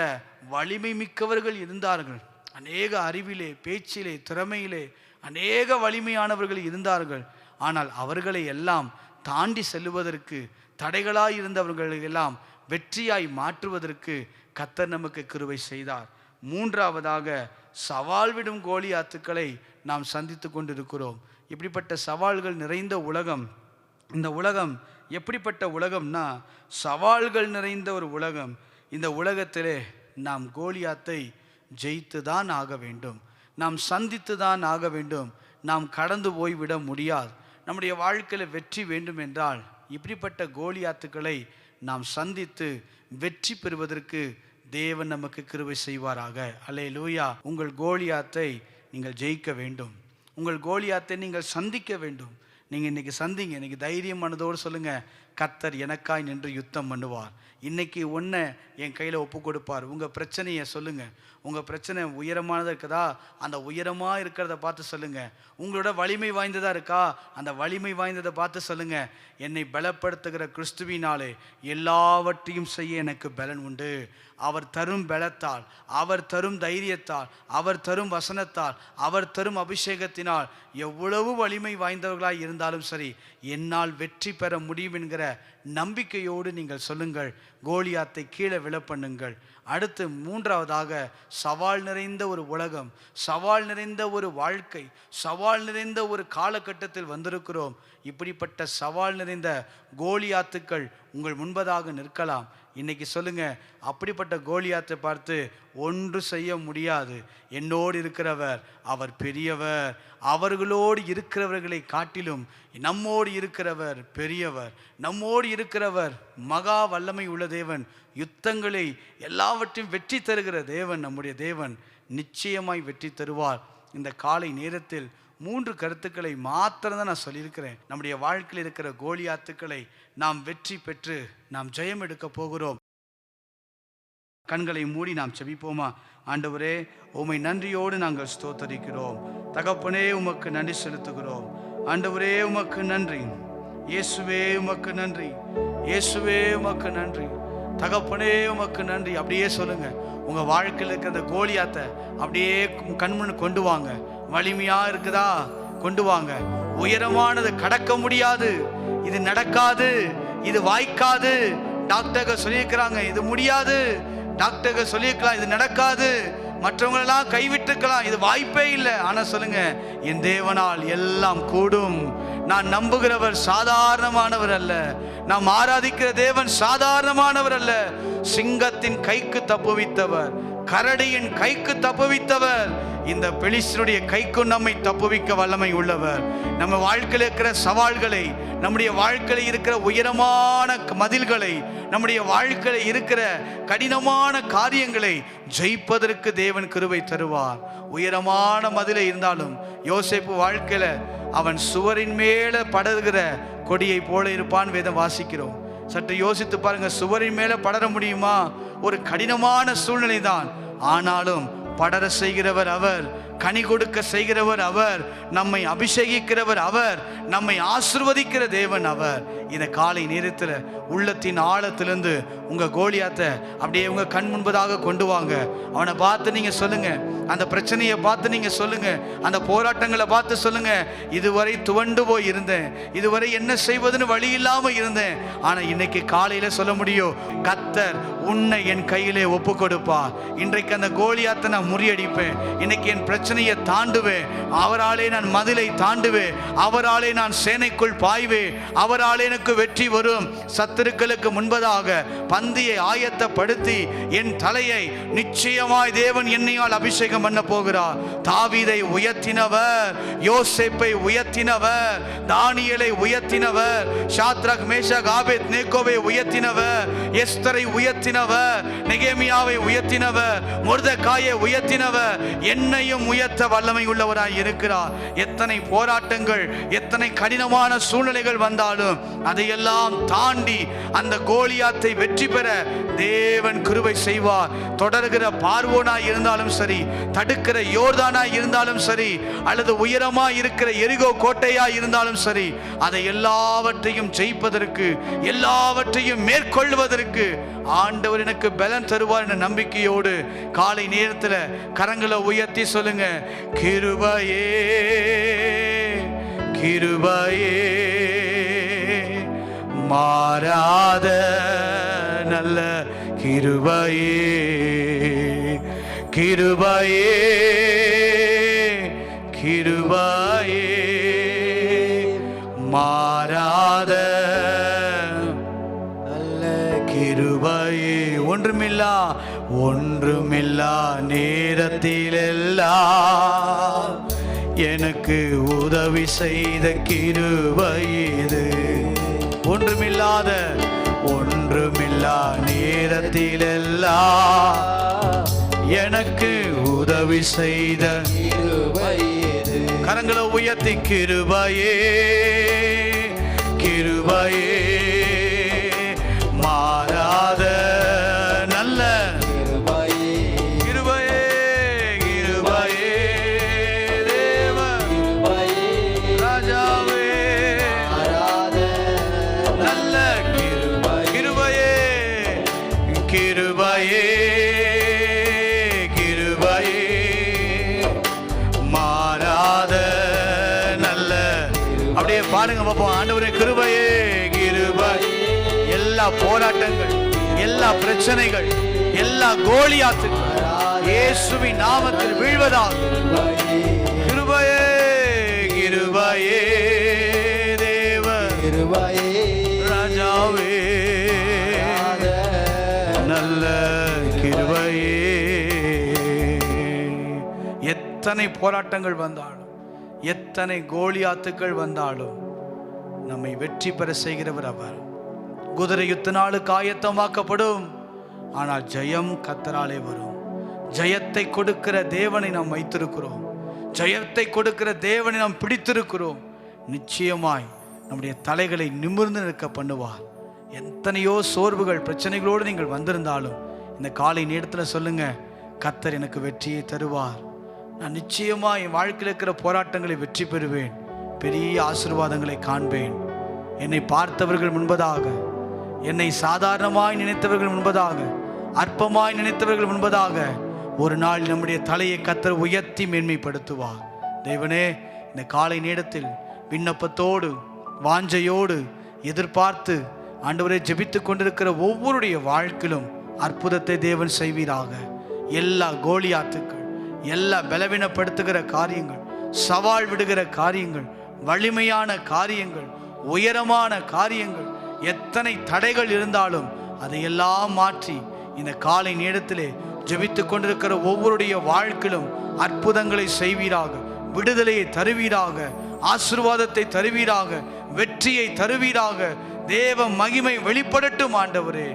வலிமை மிக்கவர்கள் இருந்தார்கள். அநேக அறிவிலே, பேச்சிலே, திறமையிலே அநேக வலிமையானவர்கள் இருந்தார்கள். ஆனால் அவர்களை எல்லாம் தாண்டி செல்லுவதற்கு, தடைகளாய் இருந்தவர்களை எல்லாம் வெற்றியாய் மாற்றுவதற்கு கர்த்தர் நமக்கு கிருபை செய்தார். 3வதாக, சவால் விடும் கோலியாத்துக்களை நாம் சந்தித்து கொண்டிருக்கிறோம். இப்படிப்பட்ட சவால்கள் நிறைந்த உலகம். இந்த உலகம் எப்படிப்பட்ட உலகம்னா, சவால்கள் நிறைந்த ஒரு உலகம். இந்த உலகத்திலே நாம் கோலியாத்தை ஜெயித்து தான் ஆக வேண்டும். நாம் சந்தித்து தான் ஆக வேண்டும். நாம் கடந்து போய்விட முடியாது. நம்முடைய வாழ்க்கையில் வெற்றி வேண்டும் என்றால் இப்படிப்பட்ட கோலியாத்துக்களை நாம் சந்தித்து வெற்றி பெறுவதற்கு தேவன் நமக்கு கிருபை செய்வாராக. அல்லேலூயா. உங்கள் கோலியாத்தை நீங்கள் ஜெயிக்க வேண்டும். உங்கள் கோலியாத்தை நீங்கள் சந்திக்க வேண்டும். நீங்கள் இன்னைக்கு சந்திங்க. இன்னைக்கு தைரியம் மனதோடு சொல்லுங்கள், கர்த்தர் எனக்காய் நின்று யுத்தம் பண்ணுவார். இன்னைக்கு ஒன்றை என் கையில் ஒப்பு கொடுப்பார். உங்கள் பிரச்சனையை சொல்லுங்கள். உங்கள் பிரச்சனை உயரமானதாக இருக்குதா, அந்த உயரமாக இருக்கிறத பார்த்து சொல்லுங்கள். உங்களோட வலிமை வாய்ந்ததாக இருக்கா, அந்த வலிமை வாய்ந்ததை பார்த்து சொல்லுங்கள். என்னை பலப்படுத்துகிற கிறிஸ்துவினாலே எல்லாவற்றையும் செய்ய எனக்கு பலன் உண்டு. அவர் தரும் பலத்தால், அவர் தரும் தைரியத்தால், அவர் தரும் வசனத்தால், அவர் தரும் அபிஷேகத்தினால் எவ்வளவு வலிமை வாய்ந்தவர்களாய் இருந்தாலும் சரி, என்னால் வெற்றி பெற முடியும் என்கிற நம்பிக்கையோடு நீங்கள் சொல்லுங்கள். கோலியாத்தை கீழே விழப்பண்ணுங்கள். அடுத்து மூன்றாவதாக, சவால் நிறைந்த ஒரு உலகம், சவால் நிறைந்த ஒரு வாழ்க்கை, சவால் நிறைந்த ஒரு காலகட்டத்தில் வந்திருக்கிறோம். இப்படிப்பட்ட சவால் நிறைந்த கோலியாத்துக்கள் உங்கள் முன்பதாக நிற்கலாம். இன்னைக்கு சொல்லுங்க, அப்படிப்பட்ட கோலியாத்தை பார்த்து ஒன்று செய்ய முடியாது. என்னோடு இருக்கிறவர் அவர் பெரியவர். அவர்களோடு இருக்கிறவர்களை காட்டிலும் நம்மோடு இருக்கிறவர் பெரியவர். நம்மோடு இருக்கிறவர் மகா வல்லமை உள்ள தேவன். யுத்தங்களை எல்லாவற்றையும் வெற்றி தருகிற தேவன். நம்முடைய தேவன் நிச்சயமாய் வெற்றி தருவார். இந்த காலை நேரத்தில் 3 கருத்துக்களை மாத்திரம்தான் நான் சொல்லியிருக்கிறேன். நம்முடைய வாழ்க்கையில் இருக்கிற கோலியாத்துக்களை நாம் வெற்றி பெற்று நாம் ஜெயம் எடுக்க போகிறோம். கண்களை மூடி நாம் செபிப்போமா? ஆண்டவரே, உம்மை நன்றியோடு நாங்கள் ஸ்தோத்தரிக்கிறோம். தகப்பனே, உமக்கு நன்றி செலுத்துகிறோம். ஆண்டவரே, உமக்கு நன்றி. இயேசுவே, உமக்கு நன்றி. இயேசுவே, உமக்கு நன்றி. தகப்பனே, உமக்கு நன்றி. அப்படியே சொல்லுங்க. உங்க வாழ்க்கையில் இருக்கிற அந்த கோலியாத்தை அப்படியே கண்முன்னு கொண்டு வாங்க. வலிமையா இருக்குதா, கொண்டு வாங்க. உயரமானது கடக்க முடியாது, இது நடக்காது, இது வாய்க்காது. டாக்டர்கள் சொல்லியிருக்கிறாங்க இது முடியாது, டாக்டர்கள் சொல்லியிருக்கலாம் இது நடக்காது, மற்றவங்களெல்லாம் கைவிட்டுக்கலாம், இது வாய்ப்பே இல்லை. ஆனால் சொல்லுங்க, என் தேவனால் எல்லாம் கூடும். நான் நம்புகிறவர் சாதாரணமானவர் அல்ல. நாம் ஆராதிக்கிற தேவன் சாதாரணமானவர் அல்ல. சிங்கத்தின் கைக்கு தப்புவித்தவர், கரடியின் கைக்கு தப்புவித்தவர், இந்த பெலிஸ்தருடைய கைக்கும் நம்மை தப்புவிக்க வல்லமை உள்ளவர். நம்ம வாழ்க்கையில் இருக்கிற சவால்களை, நம்முடைய வாழ்க்கையில் இருக்கிற உயரமான மதில்களை, நம்முடைய வாழ்க்கையில் இருக்கிற கடினமான காரியங்களை ஜெயிப்பதற்கு தேவன் கிருபை தருவார். உயரமான மதிலை இருந்தாலும் யோசேப்பு வாழ்க்கையில அவன் சுவரின் மேல படர்கிற கொடியை போல இருப்பான் வேதம் வாசிக்கிறோம். சற்று யோசித்து பாருங்க, சுவரின் மேல படர முடியுமா? ஒரு கடினமான சூழ்நிலை தான். ஆனாலும் படர செய்கிறவர் அவர், கனி கொடுக்க செய்கிறவர் அவர், நம்மை அபிஷேகிக்கிறவர் அவர், நம்மை ஆசீர்வதிக்கிற தேவன் அவர். இந்த காலை நேரத்தில் உள்ளத்தின் ஆழத்திலிருந்து உங்க கோலியாத்தை அப்படியே உங்க கண் முன்பதாக கொண்டு வாங்க. அவனை பார்த்து நீங்க சொல்லுங்க, அந்த பிரச்சனையை பார்த்து நீங்க சொல்லுங்க, அந்த போராட்டங்களை பார்த்து சொல்லுங்க, இதுவரை துவண்டு போய் இருந்தேன், இதுவரை என்ன செய்வதுன்னு வழி இல்லாம இருந்தேன். ஆனா இன்னைக்கு காலையில சொல்ல முடியும், கர்த்தர் உன்னை என் கையிலே ஒப்பு கொடுப்பா. இன்றைக்கு அந்த கோலியாத்தை நான் முறியடிப்பேன். இன்னைக்கு என் பிரச்சனையை தாண்டுவேன். அவராலே நான் மதிலை தாண்டுவேன். அவராலே நான் சேனைக்குள் பாய்வேன். அவராலே எனக்கு வெற்றி வரும். சத்துருக்களுக்கு முன்பதாக பந்தியை ஆயத்தப்படுத்தி என் தலையை நிச்சயமாய் தேவன் என்னையால் அபிஷேகம் பண்ண போகிறார். தாவீதை உயர்த்தினவர், யோசேப்பை உயர்த்தினவர், தானியேலை உயர்த்தினவர், சாத்ராக் மேஷாக் ஆபேத் நேகோவை உயர்த்தினவர், எஸ்தரை உயர்த்தினவர், நெகேமியாவை உயர்த்தினவர், மொர்தெகாயை உயர்த்தினவர், என்னையும் உயர்த்த வல்லமை உள்ளவராய் இருக்கிறார். எத்தனை போராட்டங்கள், எத்தனை கடினமான சூழ்நிலைகள் வந்தாலும் அதையெல்லாம் தாண்டி அந்த கோலியாத்தை வெற்றி பெற தேவன் கிருபை செய்வார். தொடர்கிற பார்வோனாய் இருந்தாலும் சரி, தடுக்கிற யோர்தானாய் இருந்தாலும் சரி, அல்லது உயரமாய் இருக்கிற எரிகோ கோட்டையாய் இருந்தாலும் சரி, அதை எல்லாவற்றையும் ஜெயிப்பதற்கு, எல்லாவற்றையும் மேற்கொள்வதற்கு ஆண்டவர் எனக்கு பலன் தருவார் என்ற நம்பிக்கையோடு காலை நேரத்தில் கரங்களை உயர்த்தி சொல்லுங்க, கிருபையே கிருபையே மாறாத நல்ல கிருபையே, கிருபையே கிருபையே மாறாத நல்ல கிருபையே. ஒன்றுமில்லா நேரத்திலெல்லாம் எனக்கு உதவி செய்த கிருபை இது. ஒன்றுமில்லா நேரத்திலெல்லாம் எனக்கு உதவி செய்த கிருபை இது. கரங்களை உயர்த்தி கிருபையே கிருபையே, மாறாத நல்ல கிருபையே கிருபையே கிருபையே, தேவ கிருபையே ராஜாவே, மாறாத நல்ல கிருபையே கிருபையே கிருபையே, மாறாத நல்ல. அப்படியே பாடுங்க பாப்போம். ஆண்டவரே கிருபையே கிருபை. எல்லா போராட்டங்கள், எல்லா பிரச்சனைகள், எல்லா கோலியாத்துகள் இயேசுவின் நாமத்தில் வீழ்வதாக. கிருபையே கிருபையே, தேவ கிருபையே ராஜாவே, நல்ல கிருபையே. எத்தனை போராட்டங்கள் வந்தாலும், எத்தனை கோலியாத்துக்கள் வந்தாலும் நம்மை வெற்றி பெற செய்கிறவர் அவர். குதிரை யுத்த நாளுக்கு ஆயத்தமாக்கப்படும், ஆனால் ஜெயம் கர்த்தராலே வரும். ஜெயத்தை கொடுக்கிற தேவனை நாம் வைத்திருக்கிறோம். ஜெயத்தை கொடுக்கிற தேவனை நாம் பிடித்திருக்கிறோம். நிச்சயமாய் நம்முடைய தலைகளை நிமிர்ந்து நிற்க பண்ணுவார். எத்தனையோ சோர்வுகள் பிரச்சனைகளோடு நீங்கள் வந்திருந்தாலும் இந்த காலை நேரத்தில் சொல்லுங்க, கர்த்தர் எனக்கு வெற்றியை தருவார். நான் நிச்சயமா என் வாழ்க்கையில் இருக்கிற போராட்டங்களை வெற்றி பெறுவேன். பெரிய ஆசீர்வாதங்களை காண்பேன். என்னை பார்த்தவர்கள் முன்பதாக, என்னை சாதாரணமாய் நினைத்தவர்கள் முன்பதாக, அற்பமாய் நினைத்தவர்கள் முன்பதாக ஒரு நாள் நம்முடைய தலையை கர்த்தர் உயர்த்தி மேன்மைப்படுத்துவார். தேவனே, இந்த காலை நேரத்தில் விண்ணப்பத்தோடு வாஞ்சையோடு எதிர்பார்த்து ஆண்டவரை ஜெபித்து கொண்டிருக்கிற ஒவ்வொருடைய வாழ்க்கையிலும் அற்புதத்தை தேவன் செய்வீராக. எல்லா கோலியாத்துக்கள், எல்லா பலவீனப்படுத்துகிற காரியங்கள், சவால் விடுகிற காரியங்கள், வலிமையான காரியங்கள், உயரமான காரியங்கள், எத்தனை தடைகள் இருந்தாலும் அதையெல்லாம் மாற்றி இந்த காலை நேரத்திலே ஜெபித்து கொண்டிருக்கிற ஒவ்வொருடைய வாழ்க்கையிலும் அற்புதங்களை செய்வீராக. விடுதலையை தருவீராக, ஆசீர்வாதத்தை தருவீராக, வெற்றியை தருவீராக. தேவ மகிமை வெளிப்படட்டும். ஆண்டவரே,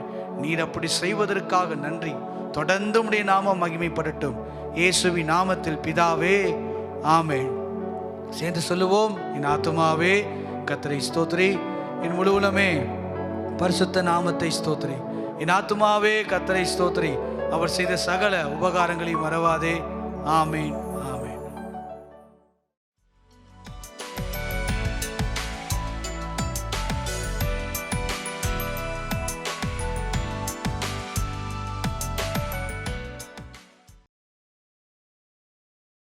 நீர் அப்படி செய்வதற்காக நன்றி. தொடர்ந்து உம்முடைய நாமம் மகிமைப்படட்டும். இயேசுவின் நாமத்தில் பிதாவே, ஆமென். சேர்ந்து சொல்லுவோம். என் ஆத்துமாவே கர்த்தரை ஸ்தோத்திரி, என் முழு உலகமே பரிசுத்த நாமத்தை ஸ்தோத்திரி. என் ஆத்துமாவே கர்த்தரை ஸ்தோத்திரி, அவர் செய்த சகல உபகாரங்களையும் மறவாதே. ஆமென்.